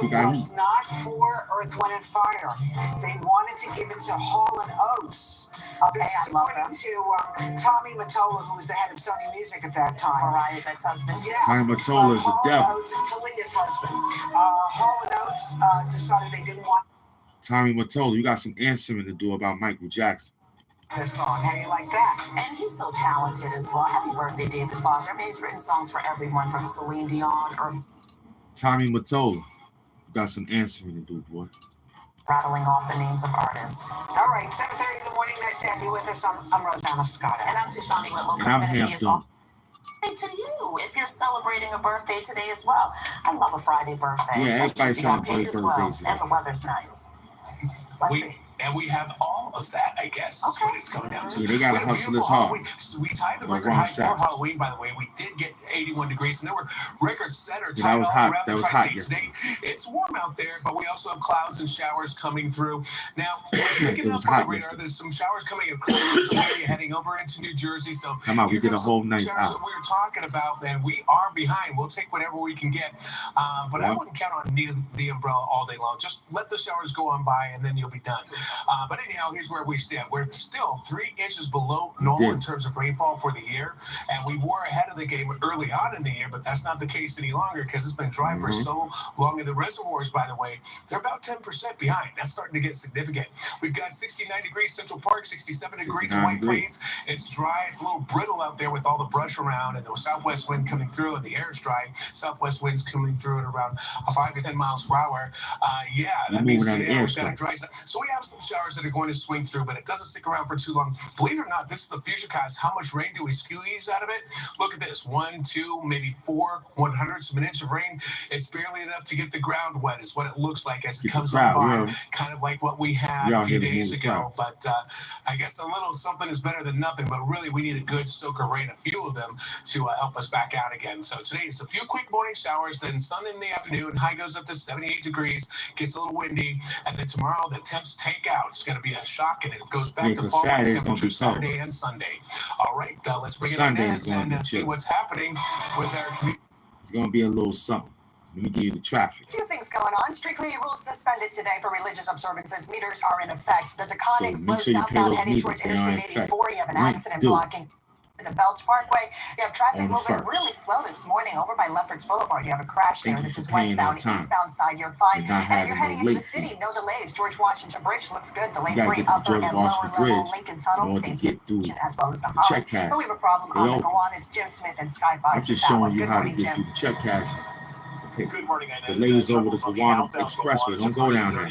It was not for Earth, Wind, and Fire. They wanted to give it to Hall & Oates. This is according to Tommy Mottola, who was the head of Sony Music at that time. Mariah's ex-husband. Yeah. Tommy Mottola is a devil. Hall & Oates and Talia's husband. Hall & Oates decided they didn't want Tommy Mottola, you got some answering to do about Michael Jackson. this song. How do you like that? And he's so talented as well. Happy birthday, David Foster. I mean, he's written songs for everyone from Celine Dion or Tommy Mottola, you got some answering to do, boy. Rattling off the names of artists. All right, 7:30 in the morning. Nice to have you with us. I'm Rosanna Scott. And I'm Tashani Whitlow. And I'm HAMP DOOM. To you, if you're celebrating a birthday today as well. I love a Friday birthday. Yeah, everybody celebrates birthdays. Well, and the weather's nice. Let's see. And we have all of that, I guess, is what it's coming down to. Yeah, they got to hustle this hard. So we tied the record high for Halloween, by the way. We did get 81 degrees, and there were record setter tied all around the tri-state today. It's warm out there, but we also have clouds and showers coming through. Now, picking up on the radar, there's some showers coming across the area heading over into New Jersey. So come on, we get a whole nice out. That we were talking about, and we are behind. We'll take whatever we can get. But I wouldn't count on the umbrella all day long. Just let the showers go on by, and then you'll be done. But anyhow, here's where we stand. We're still 3 inches below normal in terms of rainfall for the year, and we were ahead of the game early on in the year, but that's not the case any longer because it's been dry for so long. And the reservoirs, by the way, they're about 10% behind. That's starting to get significant. We've got 69 degrees Central Park, 67 degrees in White Plains. It's dry. It's a little brittle out there with all the brush around and the southwest wind coming through, and the air is dry. Southwest winds coming through at around 5 to 10 miles per hour. That means we've got a dry side. So we have some showers that are going to swing through, but it doesn't stick around for too long. Believe it or not, this is the futurecast. How much rain do we squeeze out of it? Look at this. 1, 2, maybe 4 1/100ths of an inch of rain. It's barely enough to get the ground wet is what it looks like as it comes on by. Kind of like what we had a few days ago. But I guess a little something is better than nothing, but really we need a good soak of rain, a few of them, to help us back out again. So today it's a few quick morning showers, then sun in the afternoon. High goes up to 78 degrees, gets a little windy, and then tomorrow the temps take out. It's going to be a shock, and it goes back to fall temperature Saturday and Sunday. All right, let's bring it on and see what's happening with our community. It's going to be a little something. Let me give you the traffic. A few things going on. Street cleaning rules suspended today for religious observances. Meters are in effect. The Taconic slow southbound heading towards Interstate 84. You have an accident blocking the Belch Parkway. You have traffic moving really slow this morning over by Lefferts Boulevard. You have a crash there. This is westbound, eastbound side. You're fine. And you're heading into the city. No delays. George Washington Bridge looks good. Delay-free upper and lower level Lincoln Tunnel. Same situation as well as the Holly. But we have a problem on the Gowanus, Jim Smith, and Sky Fox. I'm just showing you how to get through the check cash. Good morning. The ladies over the Gowanus Expressway. Don't go down there.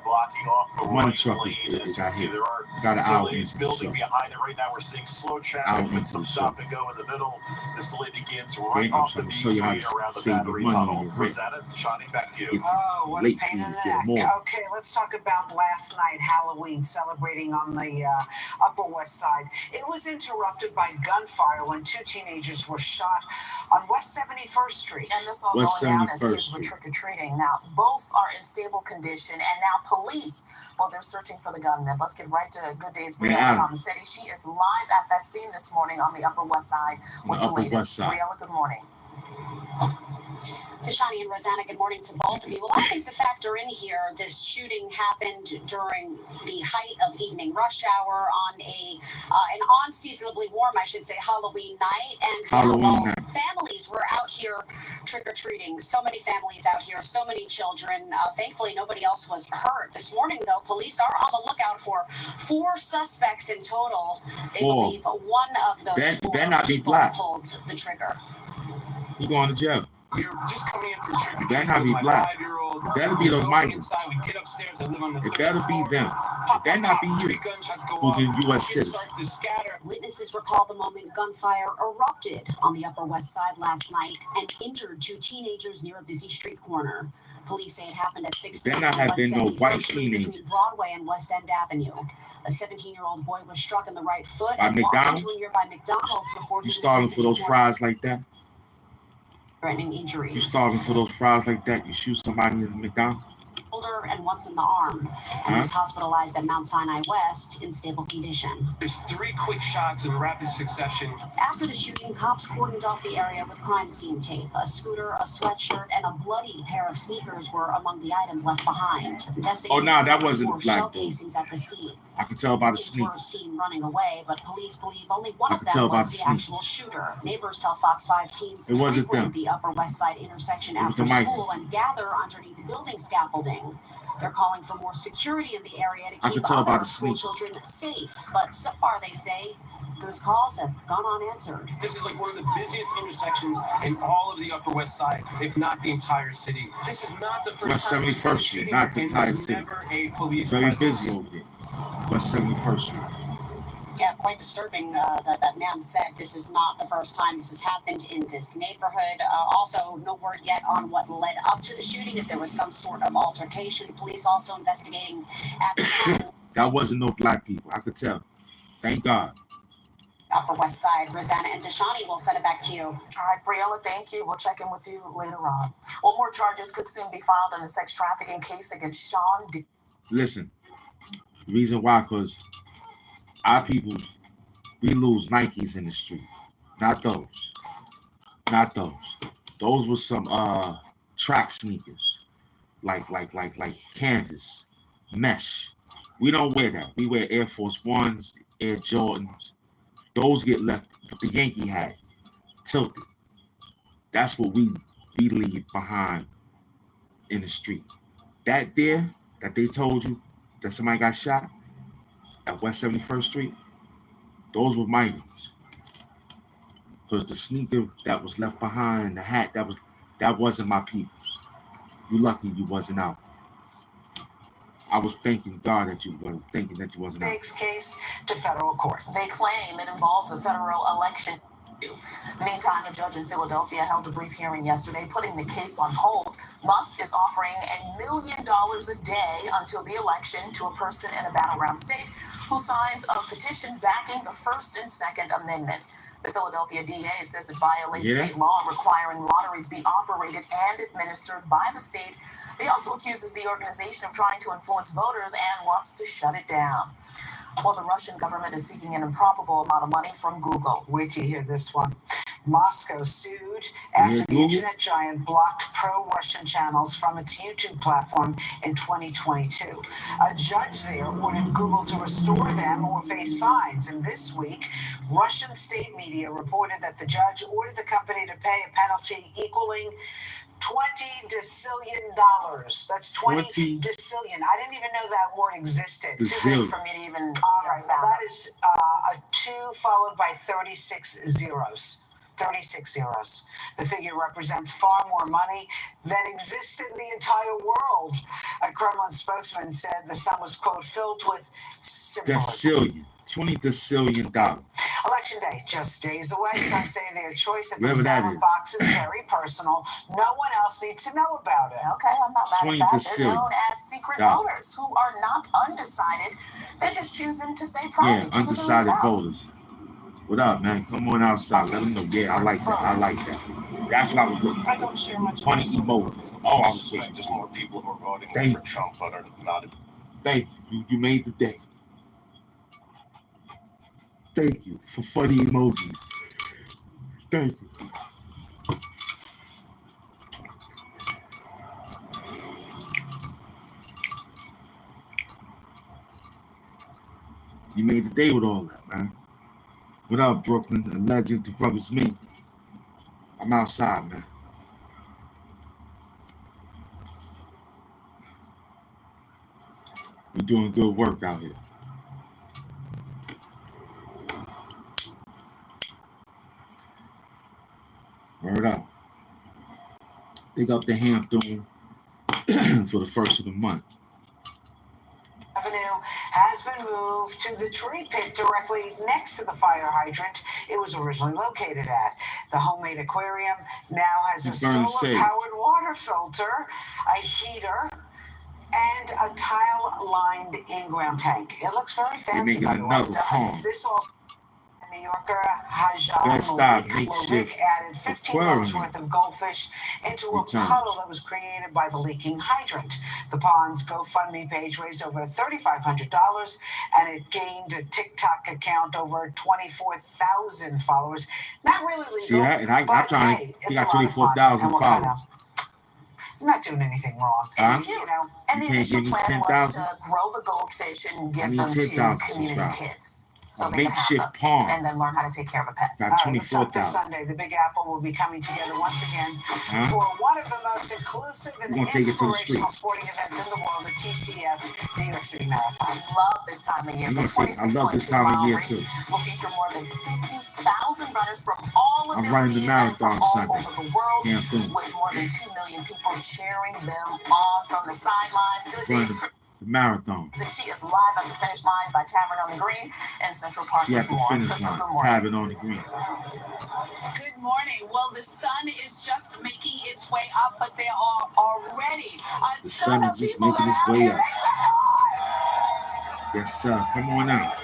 Blocking off the money truck is got here. Got an out into building behind it right now. We're seeing slow traffic with some stop and go in the middle. This delay begins right off the B3 around the Battery Tunnel. Rosanna, Shani, back to you. Oh, what a pain in the neck. Okay, let's talk about last night, Halloween, celebrating on the Upper West Side. It was interrupted by gunfire when 2 teenagers were shot on West 71st Street. And this all going down as kids were trick-or-treating. Now, both are in stable condition, and now police. Well, they're searching for the gunman. Let's get right to Good Day's Briella Thomasetti. She is live at that scene this morning on the Upper West Side with the latest. Briella, good morning. Tashani and Rosanna, good morning to both of you. A lot of things to factor in here. This shooting happened during the height of evening rush hour on an unseasonably warm, I should say, Halloween night. And families were out here trick-or-treating. So many families out here, so many children. Thankfully, nobody else was hurt. This morning, though, police are on the lookout for 4 suspects in total. They believe one of those 4 people pulled the trigger. You going to jail? We're just coming in for trick or treat. Better not be black. It better be those migrants. We get upstairs and live on the it better be them. It better not be you. Who's a U.S. citizen. Witnesses recall the moment gunfire erupted on the Upper West Side last night and injured 2 teenagers near a busy street corner. Police say it happened at 6:30. There not have been no white teenagers between Broadway and West End Avenue. A 17-year-old boy was struck in the right foot by and McDonald's. walked into a nearby McDonald's before he you starving for those fries like that? Threatening injuries. You starving for those fries like that? You shoot somebody in the McDonald's? Shoulder and once in the arm. He was hospitalized at Mount Sinai West in stable condition. There's 3 quick shots in rapid succession. After the shooting, cops cordoned off the area with crime scene tape. A scooter, a sweatshirt, and a bloody pair of sneakers were among the items left behind. Oh no, that wasn't a black shell casings at the scene. I could tell by the sneakers. Were seen running away, but police believe only one of them was the actual shooter. Neighbors tell Fox 5 teens frequent the Upper West Side intersection after school and gather underneath the building scaffolding. They're calling for more security in the area to keep other school children safe. But so far, they say, those calls have gone unanswered. This is like one of the busiest intersections in all of the Upper West Side, if not the entire city. This is not the first time. West 71st Street, not the entire city. It's very busy over there. West 71st Street. Yeah, quite disturbing that man said this is not the first time this has happened in this neighborhood. Also, no word yet on what led up to the shooting, if there was some sort of altercation. Police also investigating at the time. That wasn't no black people, I could tell. Thank God. Upper West Side, Rosanna and Tashani, we'll send it back to you. All right, Briella, thank you. We'll check in with you later on. Well, more charges could soon be filed in the sex trafficking case against Sean D. Listen, the reason why, because our people, we lose Nikes in the street. Not those. Not those. Those were some track sneakers. Like canvas. Mesh. We don't wear that. We wear Air Force Ones, Air Jordans. Those get left with the Yankee hat tilted. That's what we leave behind in the street. That there, that they told you that somebody got shot at West 71st Street, those were migrants. Because the sneaker that was left behind, the hat, that wasn't my people's. You lucky you wasn't out. I was thanking God that you were thinking that you wasn't out. Takes case to federal court. They claim it involves a federal election. Meantime, the judge in Philadelphia held a brief hearing yesterday, putting the case on hold. Musk is offering $1 million a day until the election to a person in a battleground state who signs a petition backing the First and Second Amendments. The Philadelphia DA says it violates state law requiring lotteries be operated and administered by the state. He also accuses the organization of trying to influence voters and wants to shut it down. Well, the Russian government is seeking an improbable amount of money from Google. Wait till you hear this one. Moscow sued after the internet giant blocked pro-Russian channels from its YouTube platform in 2022. A judge there ordered Google to restore them or face fines. And this week, Russian state media reported that the judge ordered the company to pay a penalty equaling $20 decillion. That's 20 decillion. I didn't even know that word existed. Too big for me to even. All right, well, that is a 2 followed by 36 zeros. 36 zeros. The figure represents far more money than exists in the entire world. A Kremlin spokesman said the sum was, quote, filled with decillion. $20 decillion. Election day, just days away. Some say their choice of the ballot box is very personal. No one else needs to know about it. Okay, I'm not mad at that. They're known as secret voters who are not undecided. They're just choosing to stay private. Yeah, undecided voters. What up, man? Come on outside. Let them know. Yeah, I like that. I like that. That's what I was looking for. I don't share much. Funny emojis. Oh, I was saying there's more people who are voting for Trump but are not. Thank you. You made the day. Thank you for funny emojis. Thank you. You made the day with all that, man. What up, Brooklyn? A legend to brothers me. I'm outside, man. We're doing good work out here. Word up. Big up the HAMP DOOM for the first of the month. Avenue has been moved to the tree pit directly next to the fire hydrant it was originally located at. The homemade aquarium now has a solar-powered water filter, a heater, and a tile-lined in-ground tank. It looks very fancy, by the way. This all New Yorker Hajan Malik added 15 loads worth of goldfish into a puddle that was created by the leaking hydrant. The pond's GoFundMe page raised over $3,500, and it gained a TikTok account over 24,000 followers. Not really legal. See that? And I trying. He got 24,000 followers. I'm not doing anything wrong. You know, and the initial plan was to grow the goldfish and give them to community kids. So they can have them and then learn how to take care of a pet. Got 24,000. This Sunday, the Big Apple will be coming together once again for one of the most inclusive and inspirational sporting events in the world, the TCS New York City Marathon. I love this time of year. The 26.2-mile race will feature more than 50,000 runners from all abilities and from all over the world, with more than 2 million people cheering them on from the sidelines. Good news for the marathon. She is live at the finish line by Tavern on the Green and Central Park. She at the finish line, Tavern on the Green. Good morning. Well, the sun is just making its way up, but there are already the sun is just making its way up. Yes, sir. Come on out.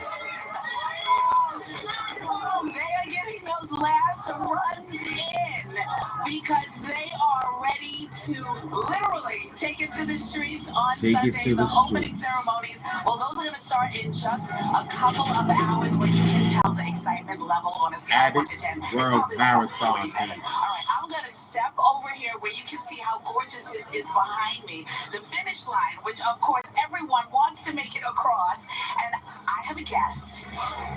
They are getting those last runs in because they are ready to literally take it to the streets on Sunday. The opening ceremonies, well, those are going to start in just a couple of hours, where you can tell the excitement level on a scale of 1 to 10. World Marathon. All right, I'm going to step over here where you can see how gorgeous this is behind me. The finish line, which of course everyone wants to make it across, and I have a guest,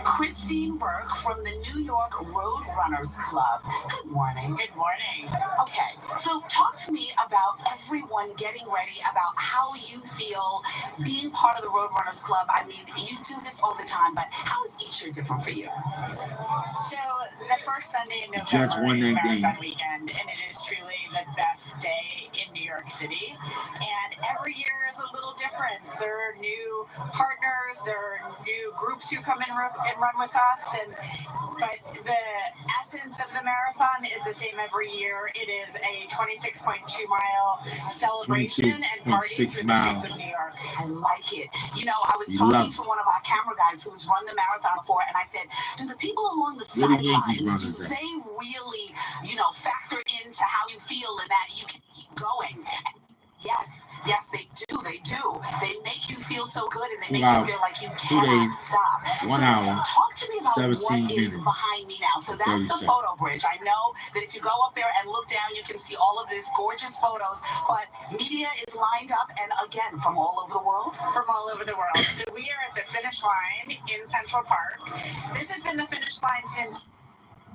Christine Burke from the New York Road Runners Club. Good morning. Good morning. Okay, so talk to me about everyone getting ready, about how you feel being part of the Road Runners Club. I mean, you do this all the time, but how is each year different for you? So the first Sunday in November is Marathon Weekend, and it is truly the best day in New York City. And every year is a little different. There are new partners, there are new groups who come in and run with us, but the essence of the marathon is the same every year. It is a 26.2-mile celebration and party through the streets of New York. I like it. You know, I was talking to one of our camera guys who's run the marathon before, and I said, do the people along the sidelines, do they really, factor into how you feel and that you can keep going? Yes, they do. They make you feel so good, and they make you feel like you cannot stop. 1 hour. Talk to me about 17 what is behind me now. So that's the photo bridge. I know that if you go up there and look down, you can see all of these gorgeous photos, but media is lined up, and again, from all over the world? From all over the world. So we are at the finish line in Central Park. This has been the finish line since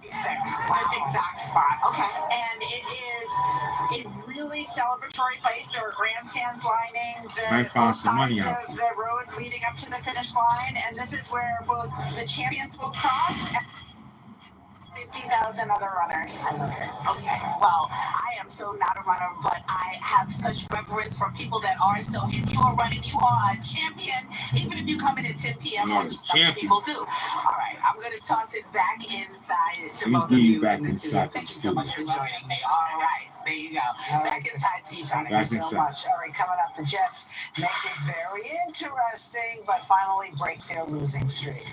this exact spot. Okay. And it is a really celebratory place. There are grandstands lining both sides of the road leading up to the finish line, and this is where both the champions will cross and 50,000 other runners. Okay. Well, I am so not a runner, but I have such reverence for people that are. So if you are running, you are a champion, even if you come in at 10 p.m., which some people do. All right, I'm going to toss it back inside to both of you in the studio. Thank you so much for joining me. All right. There you go. Back inside, T-shirt. Thank you so much. All right, coming up, the Jets make it very interesting, but finally break their losing streak.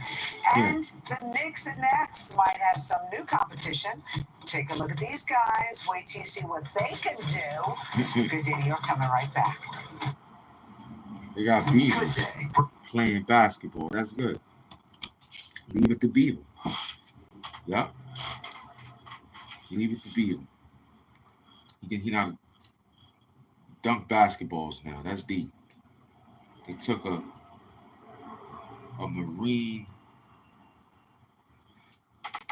And the Knicks and Nets might have some new competition. Take a look at these guys. Wait till you see what they can do. Good day, you're coming right back. They got beat playing basketball. That's good. Leave it to Beaver. Yep. Leave it to Beaver. He got dunk basketballs now. That's deep. They took a marine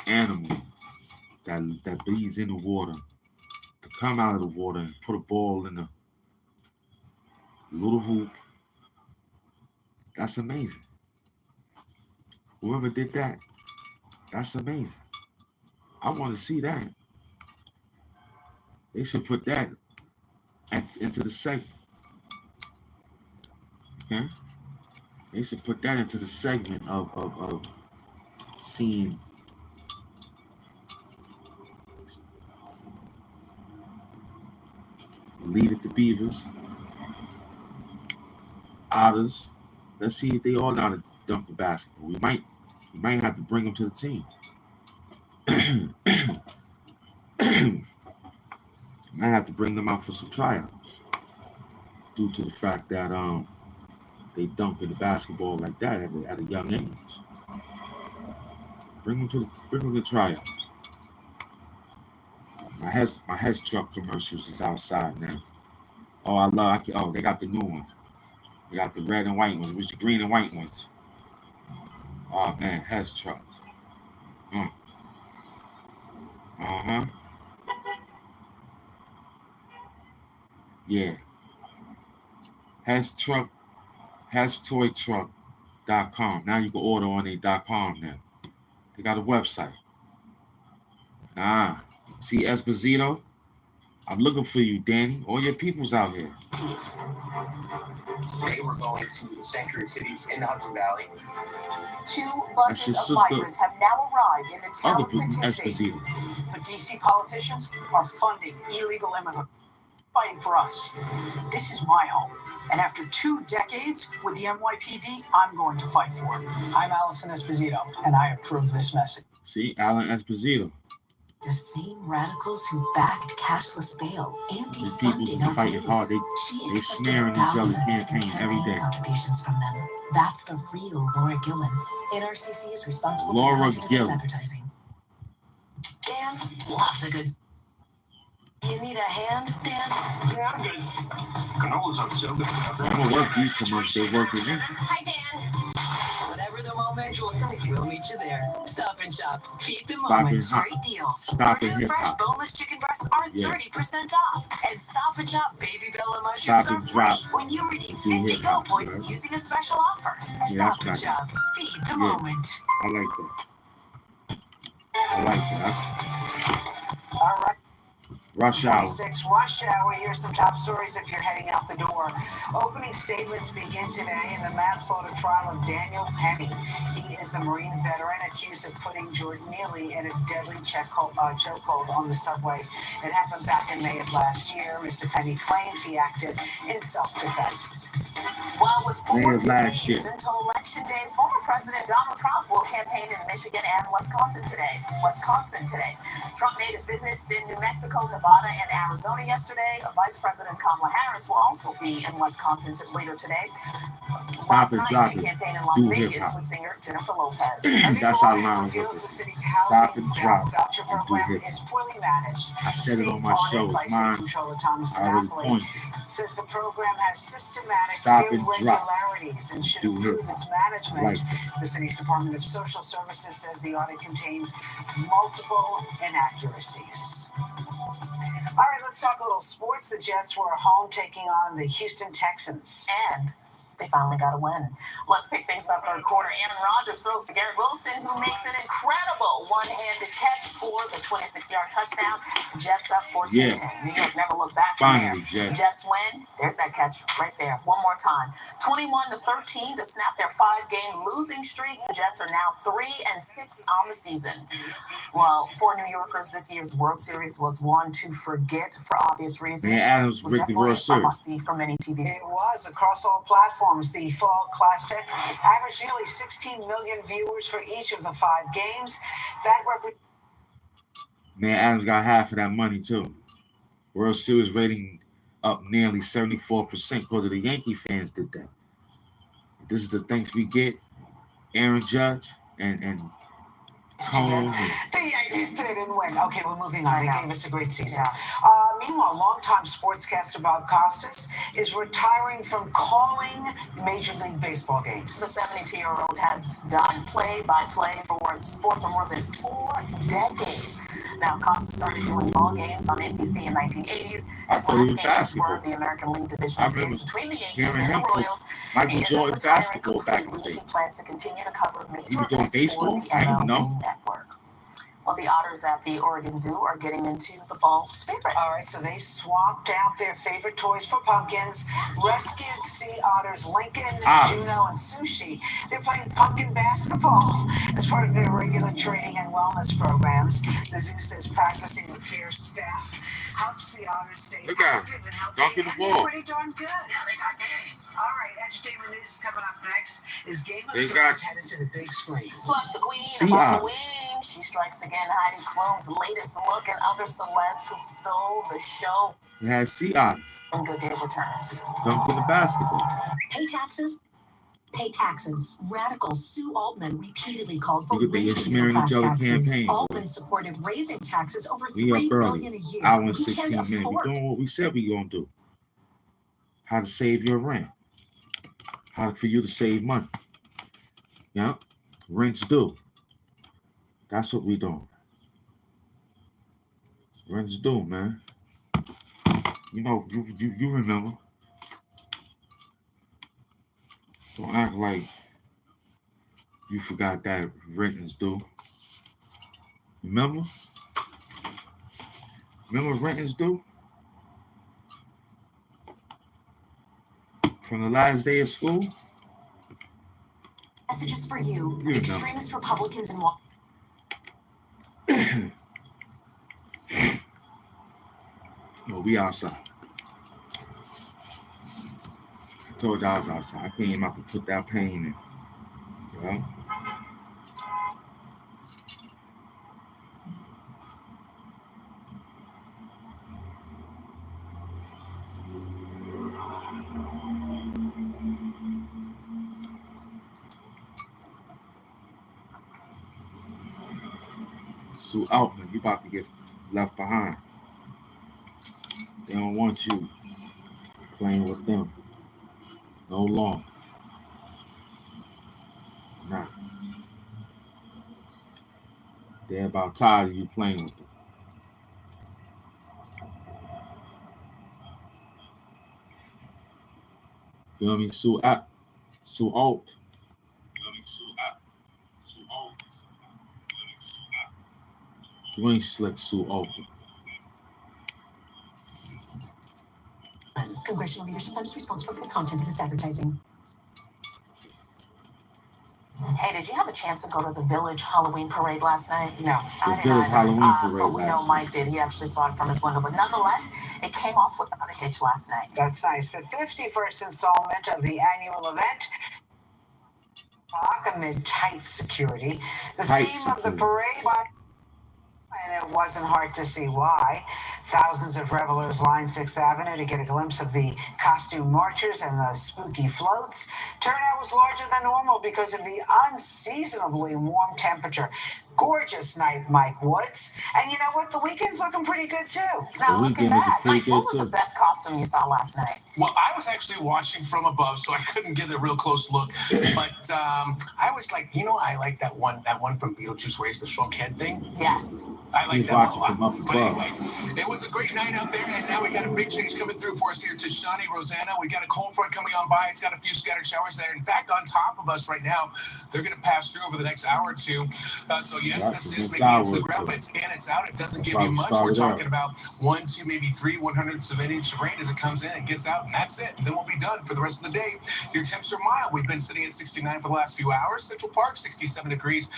animal that breathes in the water to come out of the water and put a ball in a little hoop. That's amazing. Whoever did that, that's amazing. I want to see that. They should put that into the segment. Okay? They should put that into the segment of seeing Leave It to Beavers, Otters. Let's see if they all know how to dunk the basketball. We might have to bring them to the team. Might have to bring them out for some tryouts due to the fact that they dunk in the basketball like that at a young age. Bring them to tryout. My Hess truck commercials is outside now. Oh, they got the new ones. They got the red and white ones, which the green and white ones. Oh man, Hess trucks. Yeah. HasToyTruck.com. Now you can order on .com now. They got a website. See Esposito? I'm looking for you, Danny. All your people's out here. They were going to sanctuary cities in the Hudson Valley. 2 buses of migrants have now arrived in the town of Poughkeepsie. But DC politicians are funding illegal immigrants, fighting for us. This is my home, and after 2 decades with the NYPD, I'm going to fight for it. I'm Allison Esposito, and I approve this message. See, Alan Esposito. The same radicals who backed cashless bail and these people are fighting hard. They smearing each other's campaign every day. Contributions from them. That's the real Laura Gillen. NRCC is responsible Laura for content Gillen. advertising. Dan loves a good. You need a hand, Dan? Yeah, I'm good. Canola's on sale. I don't know what these commercials they work with. Hi, Dan. Whatever the moment, we'll meet you there. Stop and Shop. Feed the moment. Great deals. New fresh boneless chicken breasts are 30% off. And Stop and Shop baby Bella mushrooms are free when you redeem 50 Go points using a special offer. Stop and Shop. Feed the moment. I like that. All right. Rush hour. 26 rush hour. Here's some top stories if you're heading out the door. Opening statements begin today in the manslaughter trial of Daniel Penny. He is the Marine veteran accused of putting Jordan Neely in a deadly chokehold on the subway. It happened back in May of last year. Mr. Penny claims he acted in self-defense. Well, with 4 days until Election Day, former President Donald Trump will campaign in Michigan and Wisconsin today. Trump made his visits in New Mexico, Nevada, and Arizona yesterday. Vice President Kamala Harris will also be in Wisconsin later today. Last night, she campaigned in Las Vegas with singer Jennifer Lopez. That's how long the city's housing voucher program is poorly managed. I said it on my show. Mine. I already pointed. Says the program has systematic irregularities and should improve its management. The city's Department of Social Services says the audit contains multiple inaccuracies. All right, let's talk a little sports. The Jets were home taking on the Houston Texans. And They finally got a win. Let's pick things up third quarter. Aaron Rodgers throws to Garrett Wilson, who makes an incredible one-handed catch for the 26-yard touchdown. Jets up 14-10. New York never looked back from there. Jets win. There's that catch right there. One more time. 21-13 to snap their 5-game losing streak. The Jets are now 3-6 on the season. Well, for New Yorkers, this year's World Series was one to forget for obvious reasons. Adams with the World Series. A must-see for many TV viewers. It was across all platforms. The Fall Classic averaged nearly 16 million viewers for each of the 5 games. That Man, Adams got half of that money too. World Series rating up nearly 74% because of the Yankee fans did that. This is the thanks we get. Aaron Judge and Cone. The Yankees didn't win. Okay, we're moving on. They gave us a great season. Meanwhile, longtime sportscaster Bob Costas is retiring from calling Major League Baseball games. The 72-year-old has done play-by-play for sport for more than 4 decades. Now, Costas started doing ball games on NBC in the 1980s. His last games were the American League Division Series between the Yankees and the Royals. Michael Jordan basketball back in the day. He plans to continue to cover major events for the MLB Network. Well, the otters at the Oregon Zoo are getting into the fall spirit. All right, so they swapped out their favorite toys for pumpkins, rescued sea otters Lincoln, Juno, and Sushi. They're playing pumpkin basketball as part of their regular training and wellness programs. The zoo says practicing with care staff helps the otters stay active and healthy. Pretty darn good. Yeah, they got game. All right, entertainment news coming up next is Game of Thrones headed to the big screen. Plus, the queen of Halloween, she strikes again. Heidi Klum's latest look, and other celebs who stole the show. It has Sea Otter. And Good Day returns. Dunk in the basketball. Pay taxes. Pay taxes. Radical Sue Altman repeatedly called for raising middle-class taxes. Altman supported raising taxes over $3 billion a year. Hour and 16 minutes. We're doing what we said we're going to do. How to save your rent. How for you to save money. Yeah. Rent's due. That's what we doing. Rent's due, man. You know, you remember. Don't act like you forgot that rent is due. Remember? Remember rent is due? From the last day of school? Messages for you. Extremist Republicans in No, we outside. I told you I was outside. I came out to put that pain in. You know? Sue Altman, you about to get left behind. They don't want you playing with them no longer. Nah. They're about tired of you playing with them. Feel me? Sue Alt. You ain't slick, Sue Alter. Congressional Leadership Fund is responsible for the content of this advertising. Hey, did you have a chance to go to the Village Halloween Parade last night? No. The Village Halloween Parade but we know Mike did. He actually saw it from his window. But nonetheless, it came off without a hitch last night. That's nice. The 51st installment of the annual event amid tight security. The theme of the parade... And it wasn't hard to see why. Thousands of revelers lined 6th Avenue to get a glimpse of the costume marchers and the spooky floats. Turnout was larger than normal because of the unseasonably warm temperature. Gorgeous night, Mike Woods. And you know what? The weekend's looking pretty good, too. It's not looking bad. Mike, what was the best costume you saw last night? Well, I was actually watching from above, so I couldn't get a real close look. But I was like, I like that one from Beetlejuice where he's the shrunk head thing. Yes. I like that one a lot. But anyway, it was a great night out there, and now we got a big change coming through for us here to Shawnee, Rosanna. We got a cold front coming on by. It's got a few scattered showers there. In fact, on top of us right now, they're going to pass through over the next hour or two. So yes, this is making it to the ground, but it's in, it's out. It doesn't give you much. We're talking about 1, 2, maybe 3 100ths of an inch of rain as it comes in and gets out, and that's it. And then we'll be done for the rest of the day. Your temps are mild. We've been sitting at 69 for the last few hours. Central Park, 67 degrees.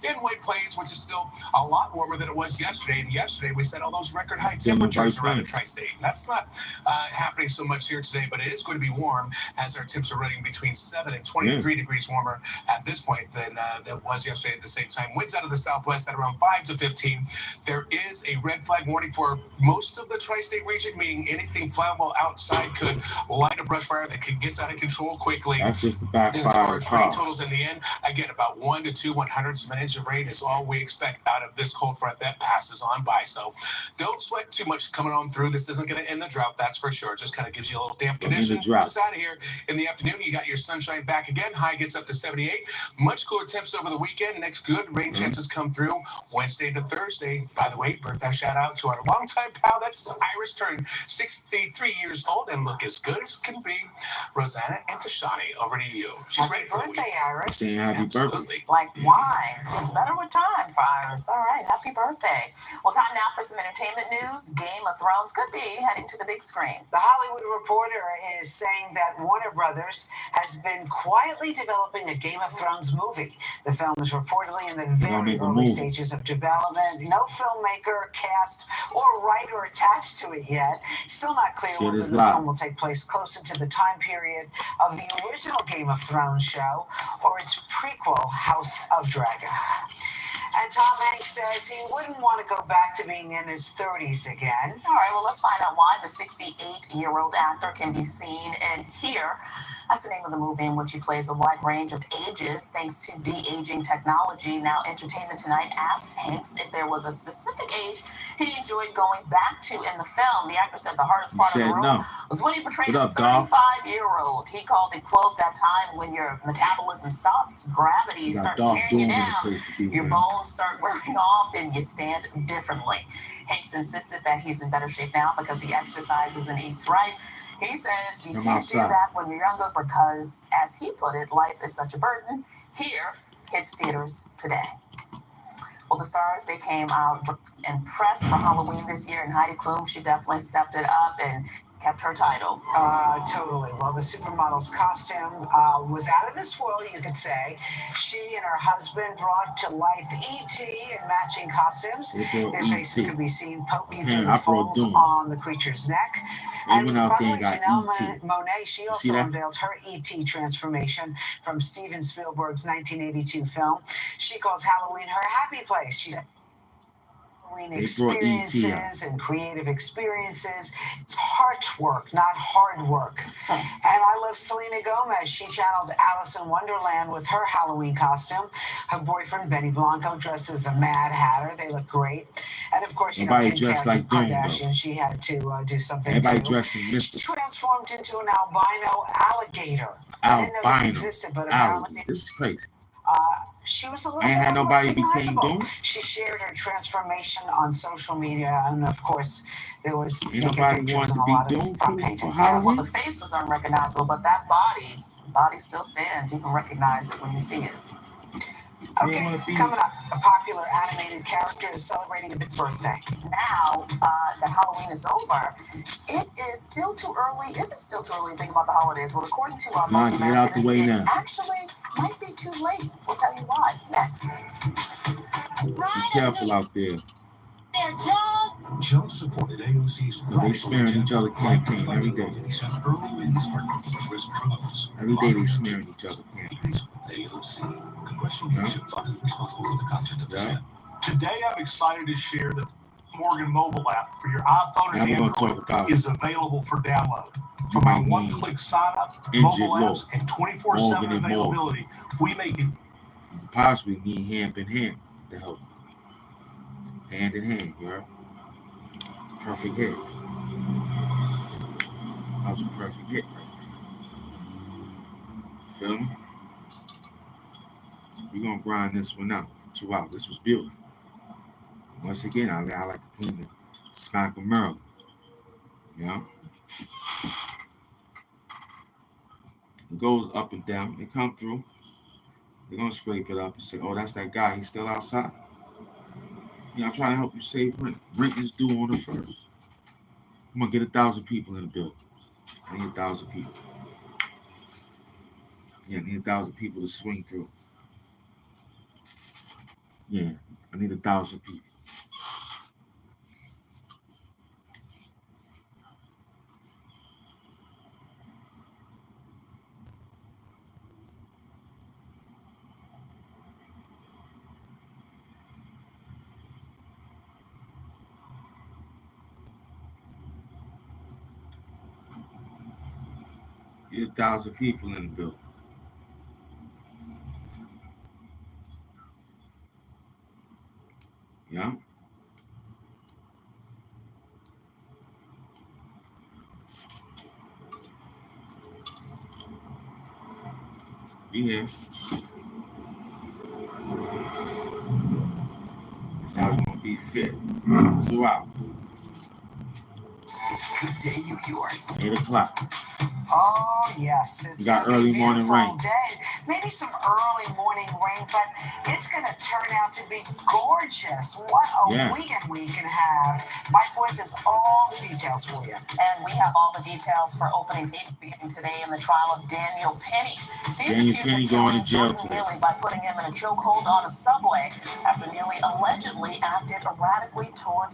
In White Plains, which is still a lot warmer than it was yesterday. And yesterday, we set all those record high temperatures around the tri-state. That's not happening so much here today, but it is going to be warm as our temps are running between 7 and 23 degrees warmer at this point than that was yesterday at the same time. Winds out of the southwest at around 5 to 15. There is a red flag warning for most of the tri-state region, meaning anything flammable outside could light a brush fire that could get out of control quickly. That's just the backfire. As far as rain totals in the end, again, about 1 to 2 100ths of an inch of rain is all we expect out of this cold front that passes on by. So don't sweat too much coming on through. This isn't going to end the drought, that's for sure. It just kind of gives you a little damp condition. Just out of here in the afternoon, you got your sunshine back again. High gets up to 78. Much cooler temps over the weekend. Next good rain chances come through Wednesday to Thursday. By the way, birthday shout out to our longtime pal. That's Iris, turned 63 years old and look as good as can be. Rosanna and Tashani, over to you. She's ready for birthday, Iris. Happy birthday. Like wine. It's better with time for Iris. All right, happy birthday. Well, time now for some entertainment news. Game of Thrones could be heading to the big screen. The Hollywood Reporter is saying that Warner Brothers has been quietly developing a Game of Thrones movie. The film is reportedly in the very early stages of development. No filmmaker, cast, or writer attached to it yet. Still not clear whether the film will take place closer to the time period of the original Game of Thrones show or its prequel, House of Dragon. And Tom Hanks says he wouldn't want to go back to being in his 30s again. All right, well, let's find out why the 68-year-old actor can be seen and hear. That's the name of the movie in which he plays a wide range of ages thanks to de-aging technology. Now, Entertainment Tonight asked Hanks if there was a specific age he enjoyed going back to in the film. The actor said the hardest part of the role was when he portrayed a 35-year-old. He called it, quote, that time when your metabolism stops, gravity starts tearing you down, your bones start wearing off, and you stand differently. Hanks insisted that he's in better shape now because he exercises and eats right. He says you can't do that when you're younger because, as he put it, life is such a burden. Here hits theaters today. Well, the stars, they came out impressed for Halloween this year, and Heidi Klum, she definitely stepped it up and kept her title. Totally. Well, the supermodel's costume was out of this world, you could say. She and her husband brought to life E.T. in matching costumes. Their faces could be seen poking through the folds on the creature's neck. And by the way, Janelle Monáe, she also unveiled her E.T. transformation from Steven Spielberg's 1982 film. She calls Halloween her happy place. She's experiences and creative experiences. It's heart work, not hard work. And I love Selena Gomez. She channeled Alice in Wonderland with her Halloween costume. Her boyfriend, Benny Blanco, dressed as the Mad Hatter. They look great. And of course, you know, Kim Kardashian, she had to do something too. She transformed into an albino alligator. I didn't know that existed, but apparently... This is crazy. She was a little unrecognizable. She shared her transformation on social media, and of course, there was naked pictures and a lot of painting. Well, the face was unrecognizable, but that body still stands. You can recognize it when you see it. Okay, coming up, a popular animated character is celebrating a big birthday. Now that Halloween is over, it is still too early. Is it still too early to think about the holidays? Well, according to most Americans, it actually might be too late. We'll tell you why next. Be careful out there. Joe supported AOC's they smearing each other campaign every day. Every day they smearing each other campaign. Today I'm excited to share that the Morgan mobile app for your iPhone and Android is available for download. For my one-click sign-up, mobile apps, and 24/7 availability, we make it possibly need HAMP and HAMP. to help you. Hand in hand, you heard? Perfect hit. That was a perfect hit right there. Feel me? We're going to grind this one out for 2 hours. This was beautiful. Once again, I like the king to smack a Maryland. You know? It goes up and down. They come through. They're going to scrape it up and say, oh, that's that guy. He's still outside. You know, I'm trying to help you save rent. Rent is due on the 1st. I'm going to get 1,000 people in the building. I need 1,000 people. Yeah, I need 1,000 people to swing through. Yeah, I need 1,000 people. Get 1,000 people in the building. Yeah. Be here. That's how you're going to be fit. 2 hours. It's a good day, New York. 8 o'clock. Oh, yes. It's You got gonna be early morning rain. Day. Maybe some early morning rain, but it's going to turn out to be gorgeous. What a weekend we can have. Mike Woods has all the details for you. And we have all the details for opening statement beginning today in the trial of Daniel Penny. He's accused of killing Jordan Neely by putting him in a chokehold on a subway after Neely allegedly acted erratically toward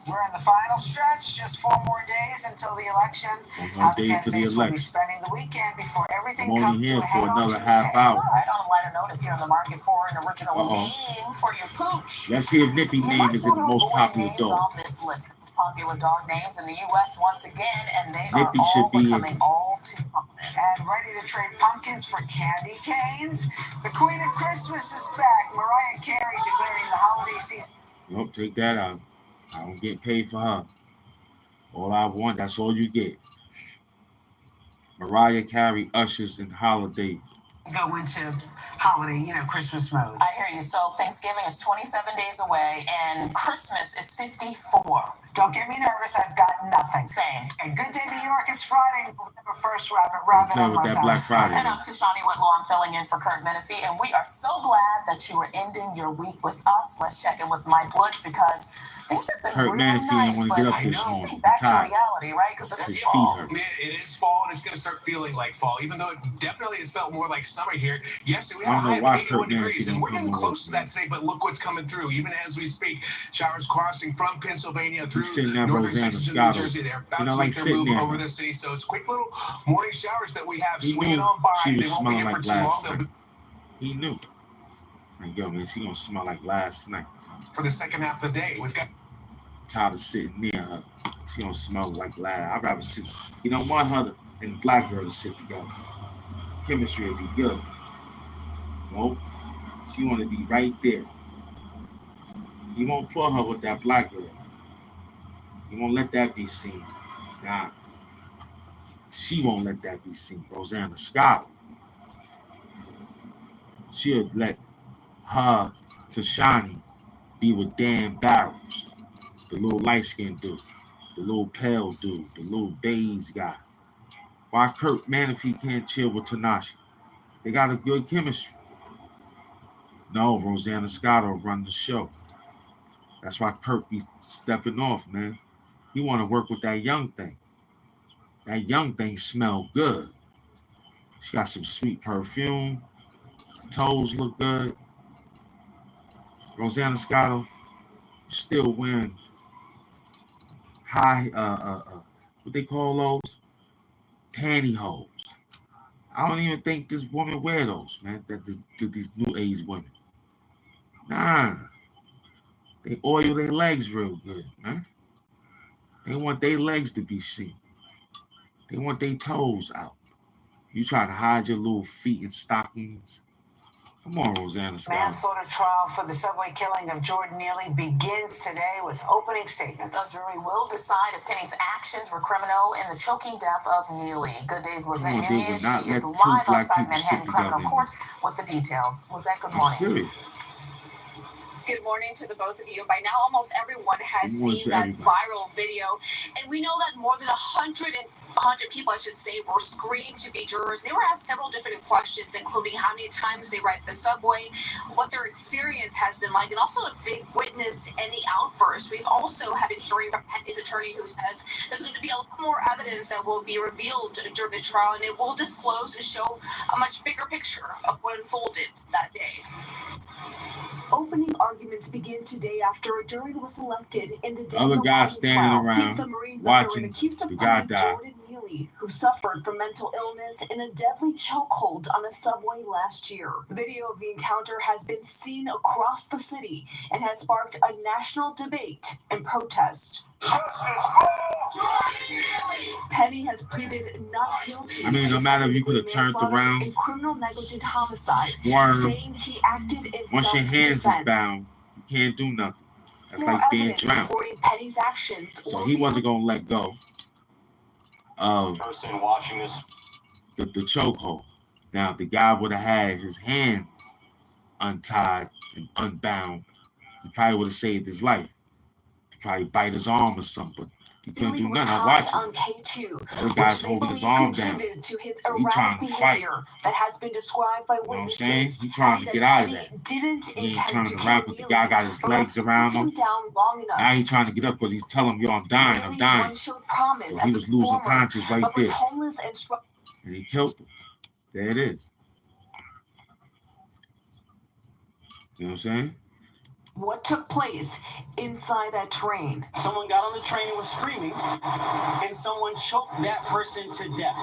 We're in the final stretch, just 4 more days until the election. How the candidates will be spending the weekend before everything comes to a head on Tuesday. Hour. All right, on a lighter note, if you're in the market for an original name for your pooch, let's see if Nippy's name is in the most popular dog. On this list of popular dog names in the U.S. once again, and they are all becoming all too common. And ready to trade pumpkins for candy canes? The Queen of Christmas is back. Mariah Carey declaring the holiday season. Nope, take that out. I don't get paid for her. All I want, that's all you get. Mariah Carey ushers in holidays. Go into holiday, Christmas mode. I hear you. So Thanksgiving is 27 days away, and Christmas is 54. Don't get me nervous. I've got nothing. Same. And good day, New York. It's Friday. November 1st, rabbit on my Black Friday. And I'm Tashani Whitlaw. I'm filling in for Kurt Menifee, and we are so glad that you are ending your week with us. Let's check in with Mike Woods because things have been Kurt real nice, but I know. Back to reality, right? Because it is fall. Man, it is fall, and it's going to start feeling like fall, even though it definitely has felt more like summer here. Yesterday, we had a high of 81 degrees, and we're getting close to that today, but look what's coming through. Even as we speak, showers crossing from Pennsylvania through northern sections of New Jersey. They're about to make their move over the city, so it's quick little morning showers that we have swinging on by. They won't be here for too long. He knew. Like, yo, man, she going to smell like last night. For the second half of the day, we've got... Tired of sitting near her. She don't smell like last. I'd rather sit. You don't want her and Black Girl to sit together. Chemistry would be good. Nope. She want to be right there. He won't put her with that Black Girl. He won't let that be seen. Nah. She won't let that be seen. Rosanna Scott. She'll let her, Tashani, be with Dan Barrows. The little light-skinned dude, the little pale dude, the little beige guy. Why Kurt Menifee can't chill with Tanashi? They got a good chemistry. No, Rosanna Scott will run the show. That's why Kurt be stepping off, man. He want to work with that young thing. That young thing smell good. She got some sweet perfume. Toes look good. Rosanna Scott still wearing high, what they call those? Pantyhose. I don't even think this woman wear those, man, that these new age women. Nah. They oil their legs real good, man. They want their legs to be seen. They want their toes out. You try to hide your little feet in stockings. Come on, Rosanna Scott. Manslaughter trial for the subway killing of Jordan Neely begins today with opening statements. The jury will decide if Penny's actions were criminal in the choking death of Neely. Good day's Lizette Nunez. She is live outside Manhattan Criminal Court with the details. Lizette, good morning. Serious. Good morning to the both of you. By now, almost everyone has seen that viral video, and we know that more than 100 people, I should say, were screened to be jurors. They were asked several different questions, including how many times they ride the subway, what their experience has been like, and also if they've witnessed any outbursts. We've also have been hearing from Penny's attorney, who says there's going to be a lot more evidence that will be revealed during the trial, and it will disclose and show a much bigger picture of what unfolded that day. Opening arguments begin today after a jury was selected in the other guy standing around He's the Marine watching accused of the guy die. Jordan Neely, who suffered from mental illness in a deadly chokehold on a subway last year. Video of the encounter has been seen across the city and has sparked a national debate and protest. Penny has pleaded not guilty. I mean, no matter if you could have turned around, in criminal negligent homicide, saying he acted in once your hands is bound, you can't do nothing. That's like being drowned. Penny's actions. So he wasn't gonna let go of person watching this the chokehold. Now, if the guy would have had his hands untied and unbound, he probably would have saved his life. Probably bite his arm or something. He couldn't do nothing. I watched on K2, the guy's holding his arm down. To his So he trying to fight. That has been described by witnesses. You know what I'm saying? He trying to get out of that. He ain't turning around because the guy got his legs around him. Now he trying to get up because he's telling him, yo, I'm dying, I'm dying. So he was losing conscience right there. And he killed him. There it is. You know what I'm saying? What took place inside that train? Someone got on the train and was screaming, and someone choked that person to death.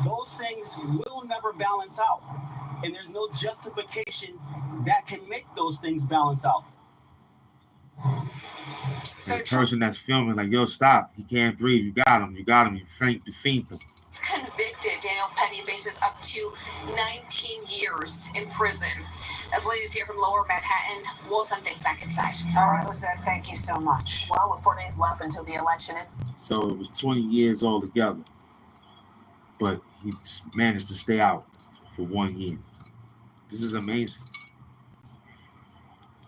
Those things will never balance out, and there's no justification that can make those things balance out. So the person that's filming, like, yo, stop. He can't breathe. You got him. You got him. You faint him. Convicted, Daniel Penny faces up to 19 years in prison. As ladies here from Lower Manhattan, we'll send things back inside. All right, Lizette, thank you so much. Well, with 4 days left until the election is. So it was 20 years altogether, but he managed to stay out for 1 year. This is amazing.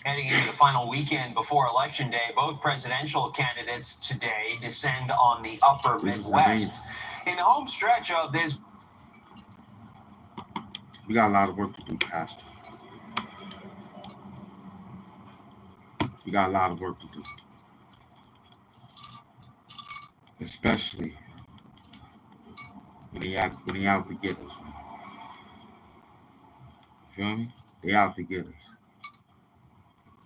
Heading into the final weekend before Election Day, both presidential candidates today descend on the upper Midwest. In the home stretch of this... We got a lot of work to do, Pastor. We got a lot of work to do. Especially when they out to get us. Feel me? They out to get us.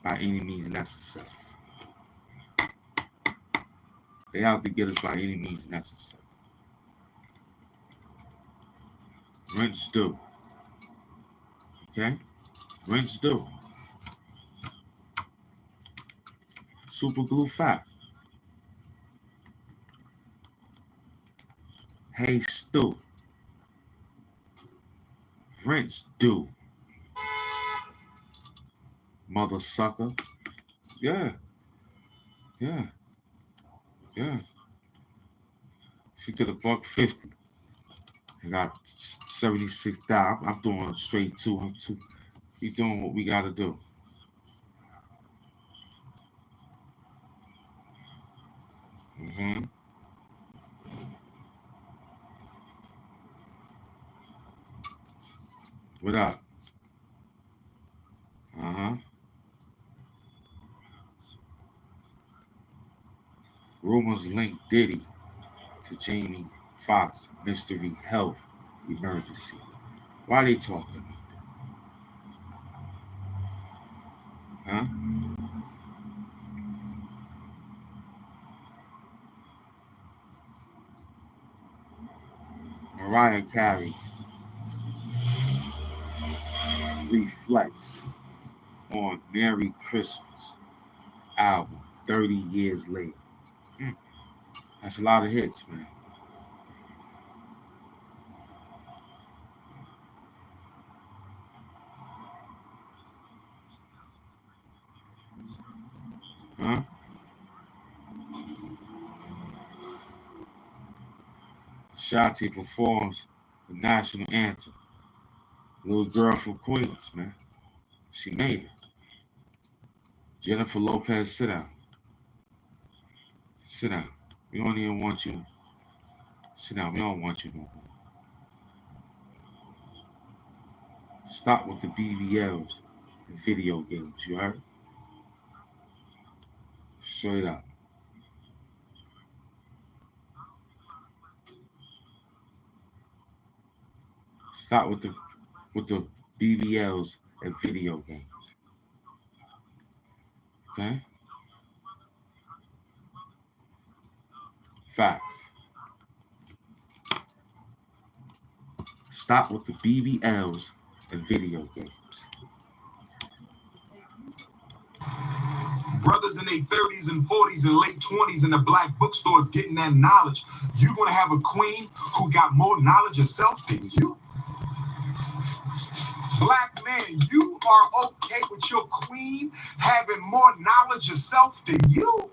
By any means necessary. They out to get us by any means necessary. Rents due. Okay? Rents due. Super glue fact. Hey, Stu. Rents due. Mother sucker. Yeah. She could have $150. I got 76,000. I'm doing straight two. We doing what we gotta do. What up? Rumors link Diddy to Jamie Foxx mystery health emergency. Why are they talking about that? Huh? Mariah Carey reflects on Merry Christmas album 30 years later. That's a lot of hits, man. Huh? Ashanti performs the national anthem. Little girl from Queens, man. She made it. Jennifer Lopez, sit down. Sit down. We don't even want you. Sit down. We don't want you no more. Stop with the BBLs and video games, you heard? Straight up. Stop with the BBLs and video games. Okay? Facts. Stop with the BBLs and video games. Brothers in their 30s and 40s and late 20s in the black bookstores getting that knowledge. You gonna have a queen who got more knowledge herself than you? Black man, you are okay with your queen having more knowledge herself than you?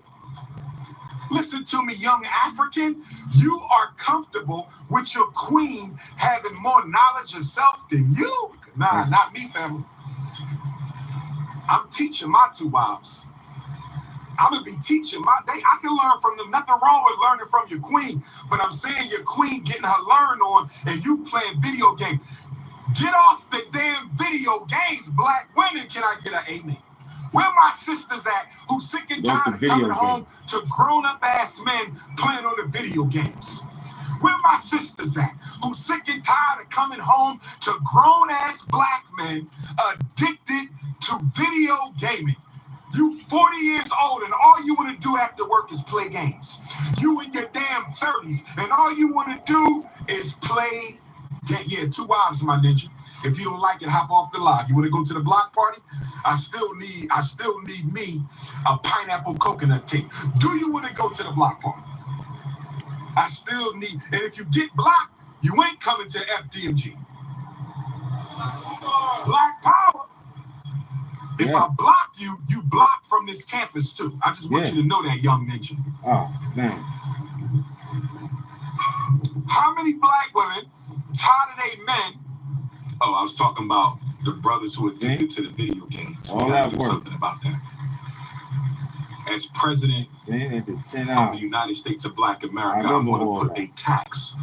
Listen to me, young African. You are comfortable with your queen having more knowledge herself than you? Nah, not me, family. I'm teaching my two wives. I'm gonna be teaching I can learn from them. Nothing wrong with learning from your queen, but I'm saying your queen getting her learn on and you playing video games. Get off the damn video games, black women. Can I get an amen? Where my sisters at who sick and tired of coming home to grown-up ass men playing on the video games? Where my sisters at who sick and tired of coming home to grown-ass black men addicted to video gaming? You 40 years old and all you want to do after work is play games. You in your damn 30s and all you want to do is play. Yeah, two wives, my ninja. If you don't like it, hop off the live. You want to go to the block party? I still need me a pineapple coconut cake. Do you want to go to the block party? I still need, and if you get blocked, you ain't coming to FDMG. Black power. If I block you, you block from this campus too. I just want you to know that, young ninja. Oh, man. How many black women tired of they men? Oh, I was talking about the brothers who are addicted to the video games. All that do work. Something about that. As president of the United States of Black America, I'm going to put a tax.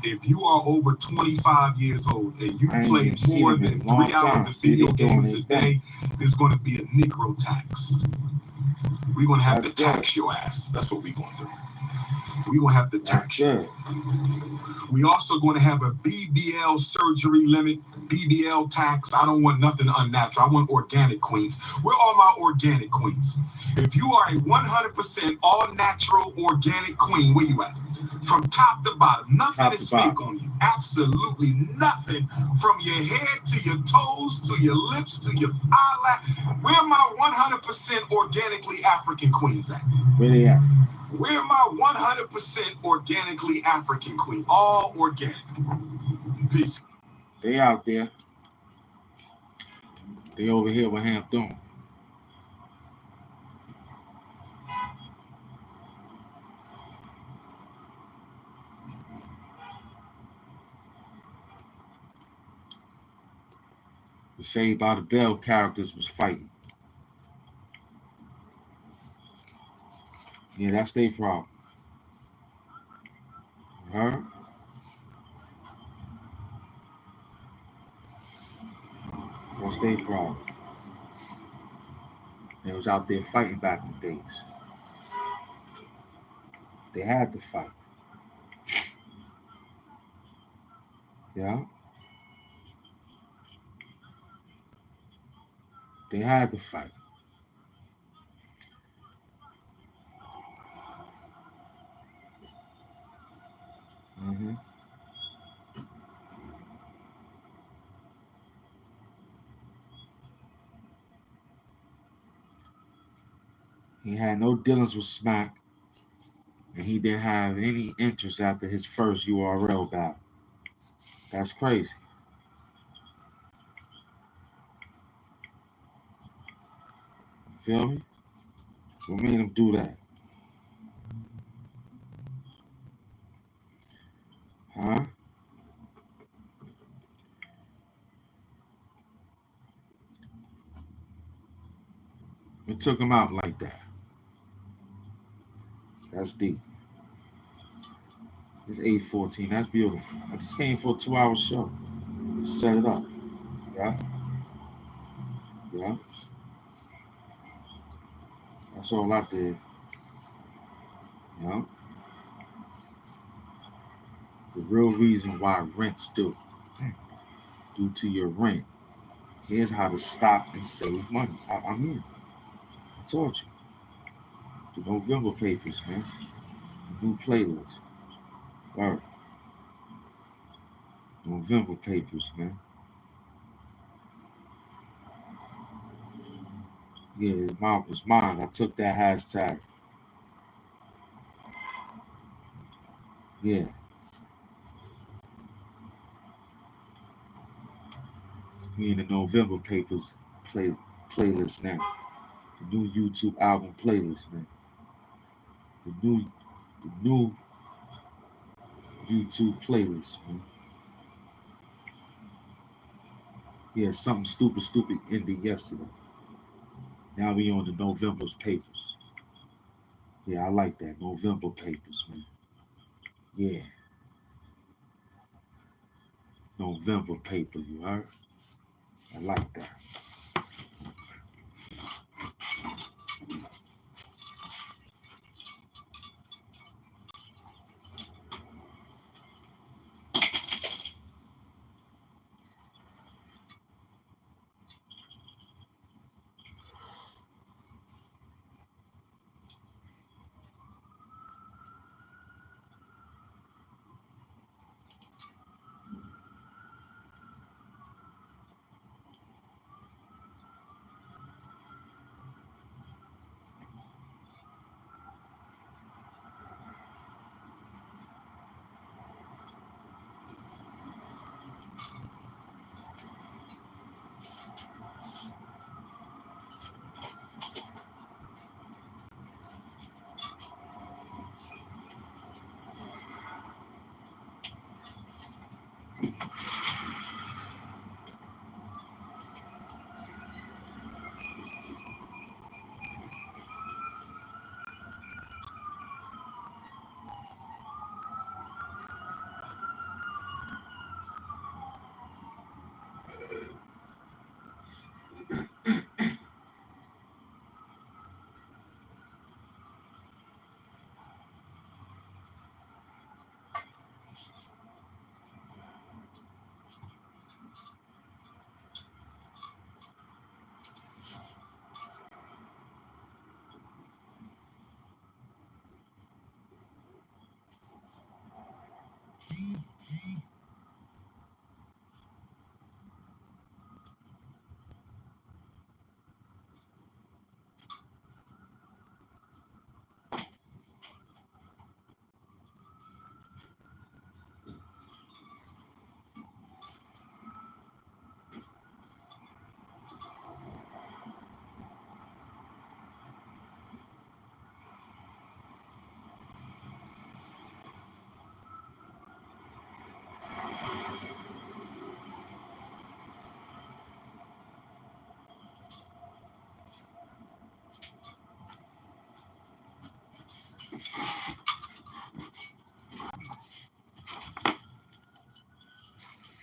If you are over 25 years old and you play more than 3 hours of video games a day, there's going to be a Negro tax. We're going to have to tax your ass. That's what we're going to do. We're going to have to tax you. We also going to have a BBL surgery limit, BBL tax. I don't want nothing unnatural. I want organic queens. Where are my organic queens? If you are a 100% all-natural organic queen, where you at? From top to bottom, nothing is fake on you. Absolutely nothing. From your head to your toes, to your lips, to your eyelash. Where are my 100% organically African queens at? Where they at? Where are my 100% organically African queen? All organic. Peace. They out there. They over here with HAMP DOOM. The Saved by the Bell characters was fighting. Yeah, that's their problem. Huh? What's their problem? They was out there fighting back in the days. They had to fight. Yeah? They had to fight. Mm-hmm. He had no dealings with Smack, and he didn't have any interest after his first URL battle. That's crazy. Feel me? What made him do that? Huh? It took him out like that. That's deep. It's 8:14. That's beautiful. I just came for a 2-hour show. Set it up. Yeah. Yeah. That's all I did. Yeah. The real reason why rent's due to your rent. Here's how to stop and save money. I'm here. I told you. The November papers, man. The new playlist. All right. November papers, man. Yeah, it's mine. I took that hashtag. Yeah. We in the November papers playlist now. The new YouTube album playlist, man. The new YouTube playlist, man. Yeah, something stupid ended yesterday. Now we on the November's papers. Yeah, I like that. November papers, man. Yeah. November paper, you heard? I like that.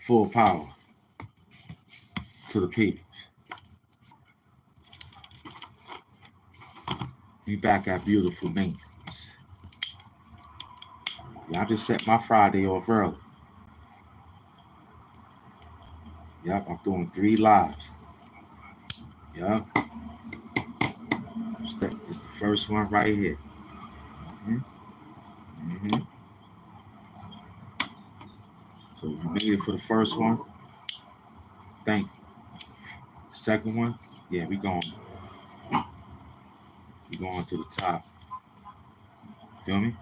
Full power to the people. We back at beautiful maintenance. Yeah, I just set my Friday off early. Yep, I'm doing 3 lives. Yep. This is the first one right here. So you made it for the first one. Thank you. Second one, yeah, we going to the top. Feel me?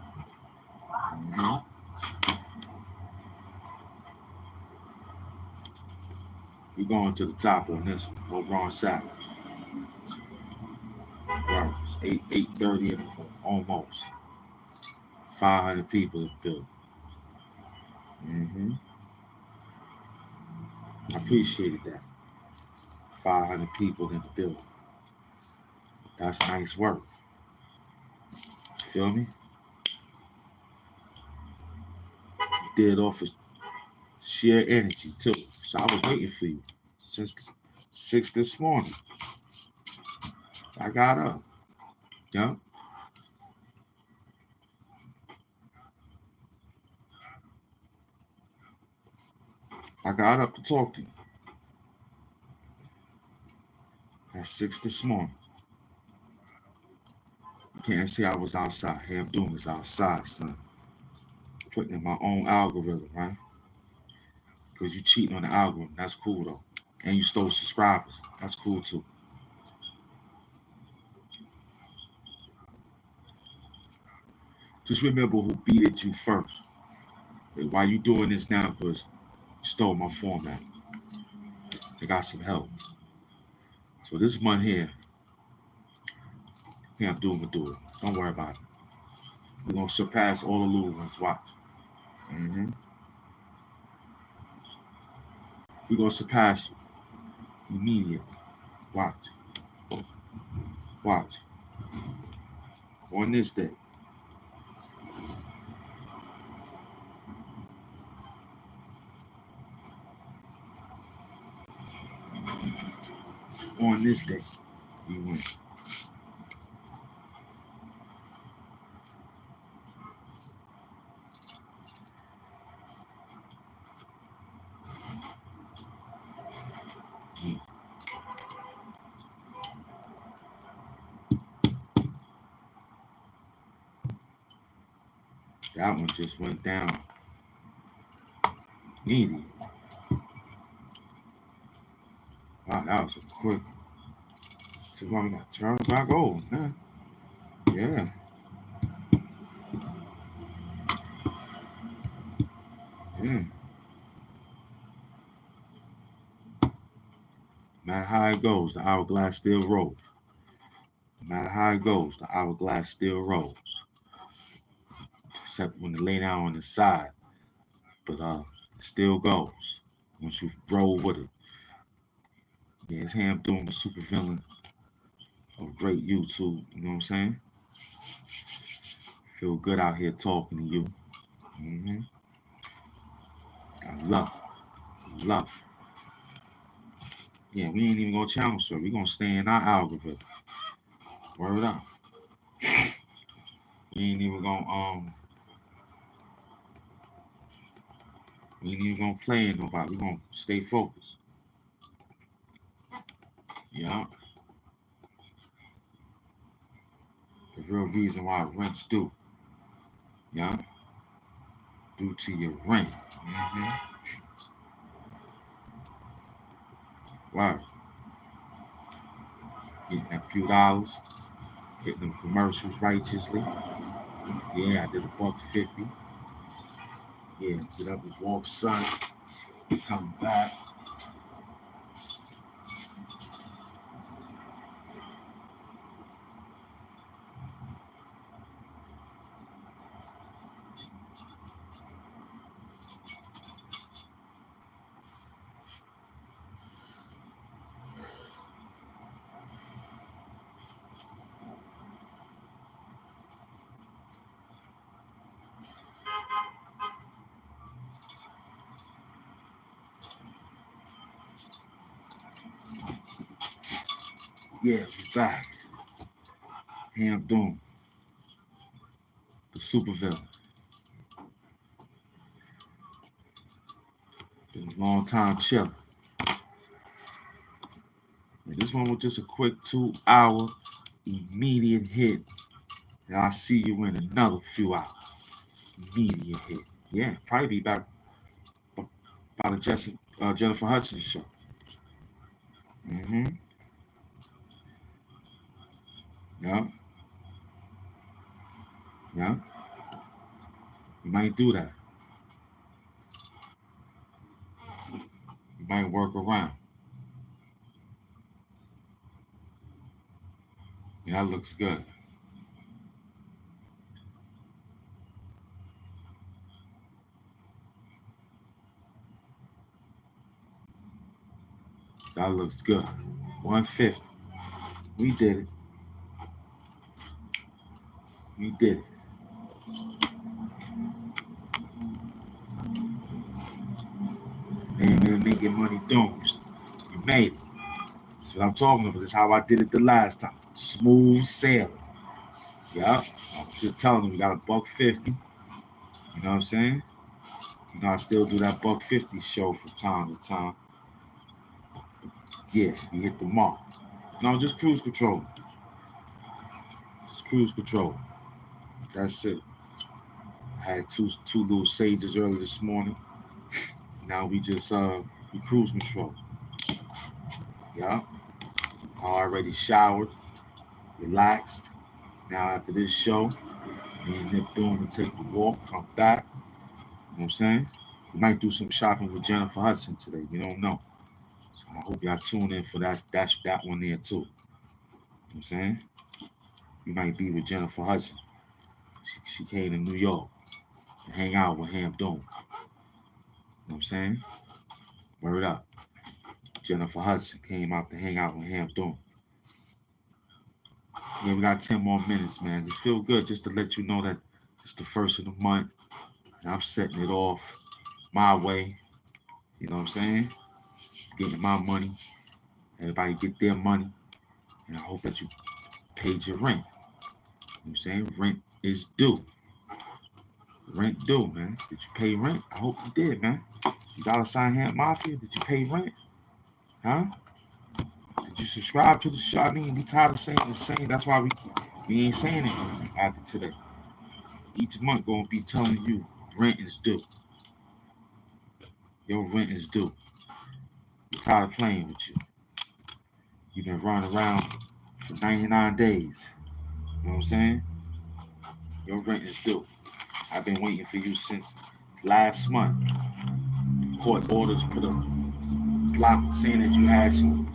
We're going to the top on this one. Over on Saturday. Right. 8:30 almost. 500 people in the building. I appreciated that. 500 people in the building. That's nice work. Feel me? Did off of sheer energy too. So I was waiting for you since 6 this morning. I got up. Yeah. I got up to talk to you at 6 this morning. You can't say I was outside. HAMP DOOM is outside, son. Putting in my own algorithm, right? Because you cheating on the algorithm. That's cool, though. And you stole subscribers. That's cool, too. Just remember who beat you first. Why you doing this now? Because you stole my format. They got some help. So this month here, HAMP DOOM will do it. Don't worry about it. We're going to surpass all the little ones. Watch. We're going to surpass you immediately. Watch. Watch. On this day. On this day, we win. Yeah. That one just went down. Immediately. Wow, that was a quick. So we got to turn back over, man. Yeah. Yeah. No matter how it goes, the hourglass still rolls. No matter how it goes, the hourglass still rolls. Except when they lay down on the side. But it still goes. Once you roll with it. Yeah, it's HAMP DOOM, the super villain of great YouTube. You know what I'm saying? Feel good out here talking to you. I love it. Love it. Yeah, we ain't even gonna challenge her. We gonna stay in our algorithm. Word up. We ain't even gonna we ain't even gonna play in nobody. We gonna stay focused. Yeah. The real reason why rent's due. Yeah. Due to your rent. Wow. Getting that few dollars. Getting them commercials righteously. Yeah, I did $1.50. Yeah, get up and walk, son. Come back. Yeah, we're back. HAMP DOOM. The super villain. Been a long time chilling. This one was just a quick 2-hour immediate hit. And I'll see you in another few hours. Immediate hit. Yeah, probably be back by the Jennifer Hudson show. Yeah. Yeah. You might do that. You might work around. Yeah, that looks good. That looks good. 150. We did it. We did it. Man, making money dooms. You made it. That's what I'm talking about. That's how I did it the last time. Smooth sailing. Yeah. I was just telling them we got $150. You know what I'm saying? You know, I still do that $150 show from time to time. Yeah, we hit the mark. No, just cruise control. Just cruise control. That's it. I had two little sages early this morning. Now we just we cruise control. Yeah. I already showered, relaxed. Now after this show, me and Nip Doom will take a walk, come back. You know what I'm saying? We might do some shopping with Jennifer Hudson today. We don't know. So I hope y'all tune in for that one there too. You know what I'm saying? We might be with Jennifer Hudson. She came to New York to hang out with HAMP DOOM. You know what I'm saying? Word up. Jennifer Hudson came out to hang out with HAMP DOOM. Yeah, we got 10 more minutes, man. Just feel good just to let you know that it's the first of the month. And I'm setting it off my way. You know what I'm saying? Getting my money. Everybody get their money. And I hope that you paid your rent. You know what I'm saying? Rent is due. Rent due, man. Did you pay rent? I hope you did, man. You $sign Hamp Mafia? Did you pay rent? Huh? Did you subscribe to the show? I mean, we tired of saying the same. That's why we ain't saying it after today. Each month gonna be telling you rent is due. Your rent is due. We're tired of playing with you. You've been running around for 99 days. You know what I'm saying? Your rent is due. I've been waiting for you since last month. Court orders put a block saying that you had some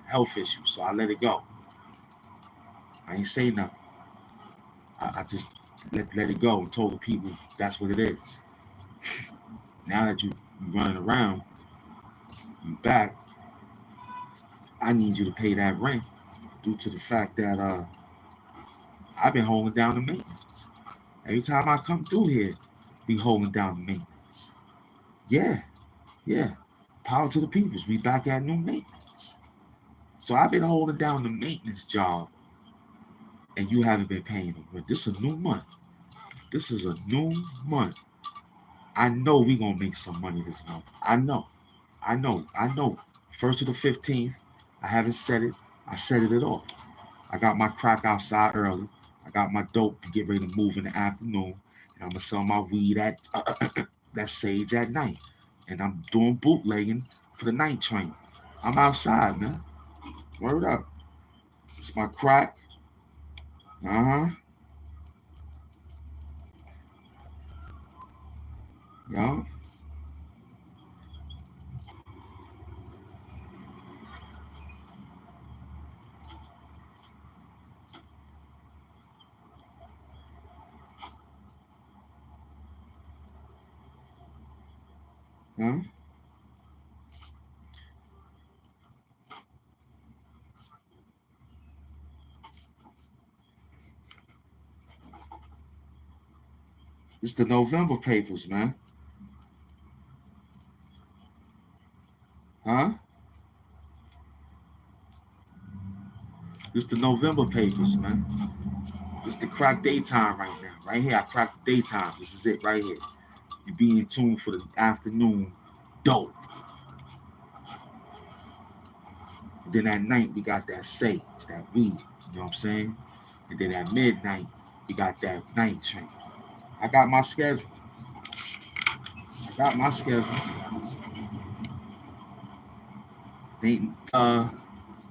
health issues, so I let it go. I ain't say nothing. I just let it go and told the people that's what it is. Now that you running around, you back, I need you to pay that rent due to the fact that I've been holding down the maintenance. Every time I come through here, be holding down the maintenance. Yeah. Power to the peoples. We back at new maintenance. So I've been holding down the maintenance job, and you haven't been paying them. But this is a new month. This is a new month. I know we gonna make some money this month. I know. First to the 15th, I haven't said it. I set it off. I got my crack outside early. I got my dope to get ready to move in the afternoon. And I'm gonna sell my weed at that sage at night. And I'm doing bootlegging for the night train. I'm outside, man. Word up. It's my crack. Yeah. Huh? It's the November papers, man. Huh? It's the November papers, man. It's the crack daytime right now. Right here, I crack the daytime. This is it right here. You be in tune for the afternoon dope. Then at night, we got that sage, that weed. You know what I'm saying? And then at midnight, we got that night train. I got my schedule.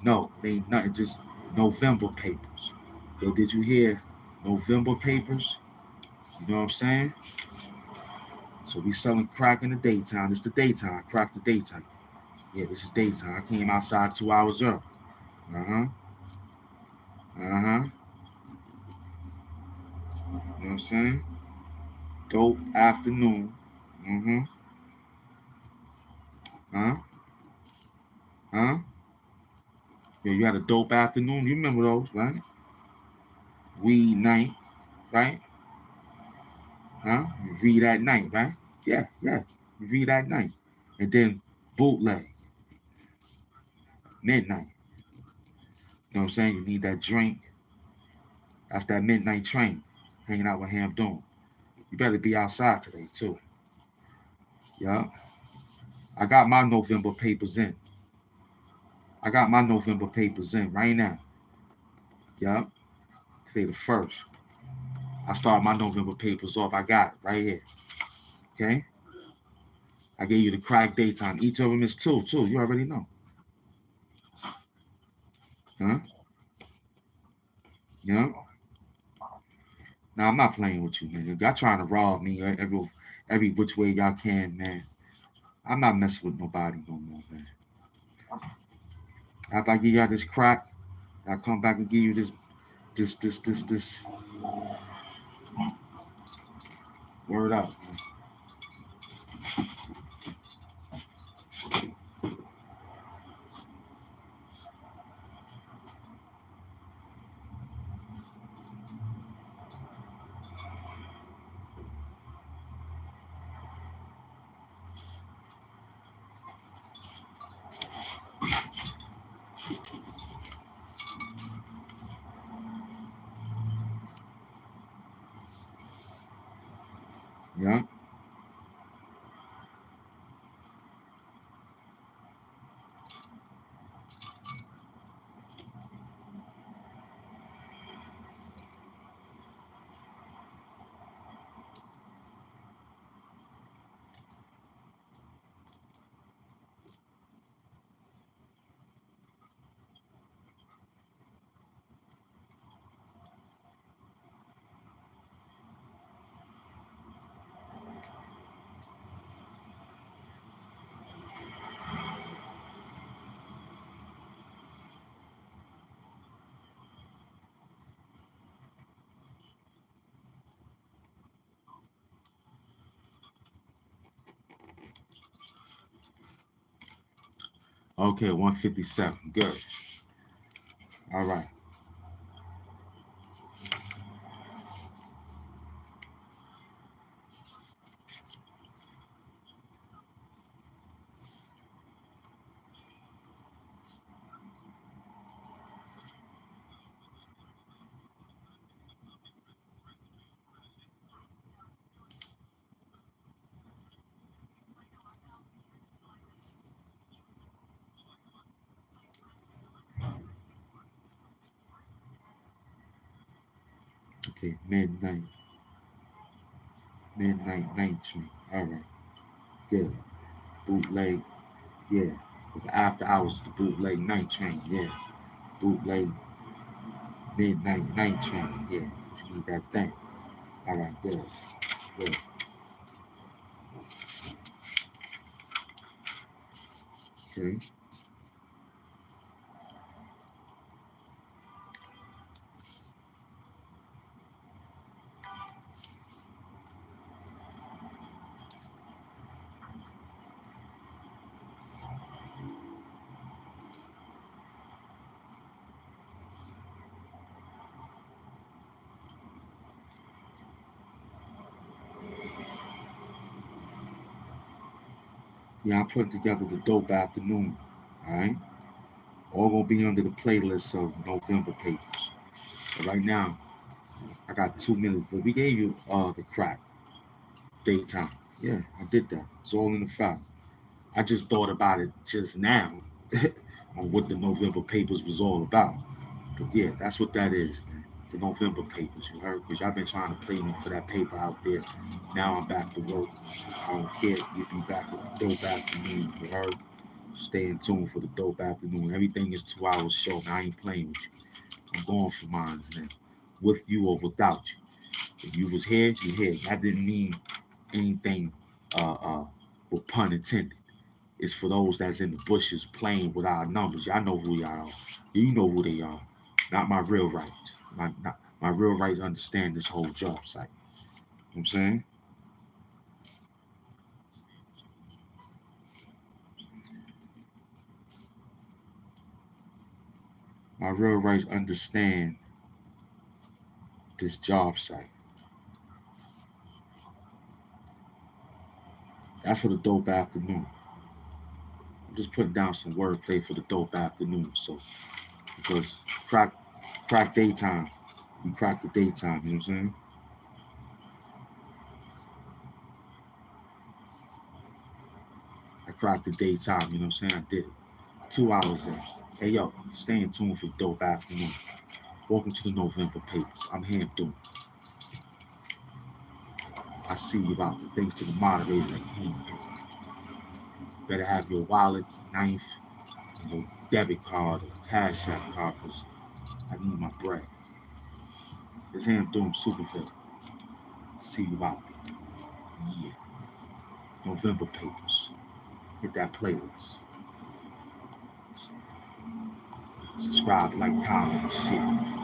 No, they ain't nothing, just November papers. Yo, did you hear November papers? You know what I'm saying? So we selling crack in the daytime. It's the daytime. I crack the daytime. Yeah, this is daytime. I came outside 2 hours early. You know what I'm saying? Dope afternoon. Huh? Yo, you had a dope afternoon. You remember those, right? Weed night, right? You read at night, right? Yeah. You read at night. And then bootleg. Midnight. You know what I'm saying? You need that drink. That's that midnight train. Hanging out with HAMP DOOM. You better be outside today, too. Yeah. I got my November papers in. right now. Yeah. Today the 1st. I start my November papers off. I got it right here. Okay? I gave you the crack daytime. Each of them is 2. You already know. Yeah. Now, I'm not playing with you, man. Y'all trying to rob me every which way y'all can, man. I'm not messing with nobody no more, man. After I give y'all this crack, I come back and give you this. Word out, man. Yeah. Okay, 157. Good. All right. Okay, midnight night train. All right. Good. Bootleg. Yeah. After hours, the bootleg night train. Yeah. Bootleg midnight night train. Yeah. You need that thing. All right. Good. Okay. Yeah, I put together the dope afternoon. All right. All gonna be under the playlist of November papers. But right now, I got 2 minutes. But we gave you the crack daytime. Yeah, I did that. It's all in the file. I just thought about it just now on what the November papers was all about. But yeah, that's what that is, man. The November papers, you heard? Because y'all been trying to play me for that paper out there. Now I'm back to work. I don't care. You'll be back with the dope afternoon, you heard? Stay in tune for the dope afternoon. Everything is 2 hours show. Now I ain't playing with you. I'm going for mine now. With you or without you. If you was here, you here. That didn't mean anything with pun intended. It's for those that's in the bushes playing with our numbers. Y'all know who y'all are. You know who they are. Not my real rights. My real rights understand this whole job site. You know what I'm saying? My real rights understand this job site. That's for the dope afternoon. I'm just putting down some wordplay for the dope afternoon. So, because crack daytime, we crack the daytime. You know what I'm saying? I cracked the daytime. You know what I'm saying? I did it. 2 hours in. Hey yo, stay in tune for the dope afternoon. Welcome to the November papers. I'm HAMP DOOM. I see you about the thanks to the moderator at HAMP DOOM. Better have your wallet, knife, and your debit card or cash app card, because I need my bread. It's HAMP DOOM Supervillain. See you out there. Yeah. November papers. Hit that playlist. Subscribe, like, comment, and share.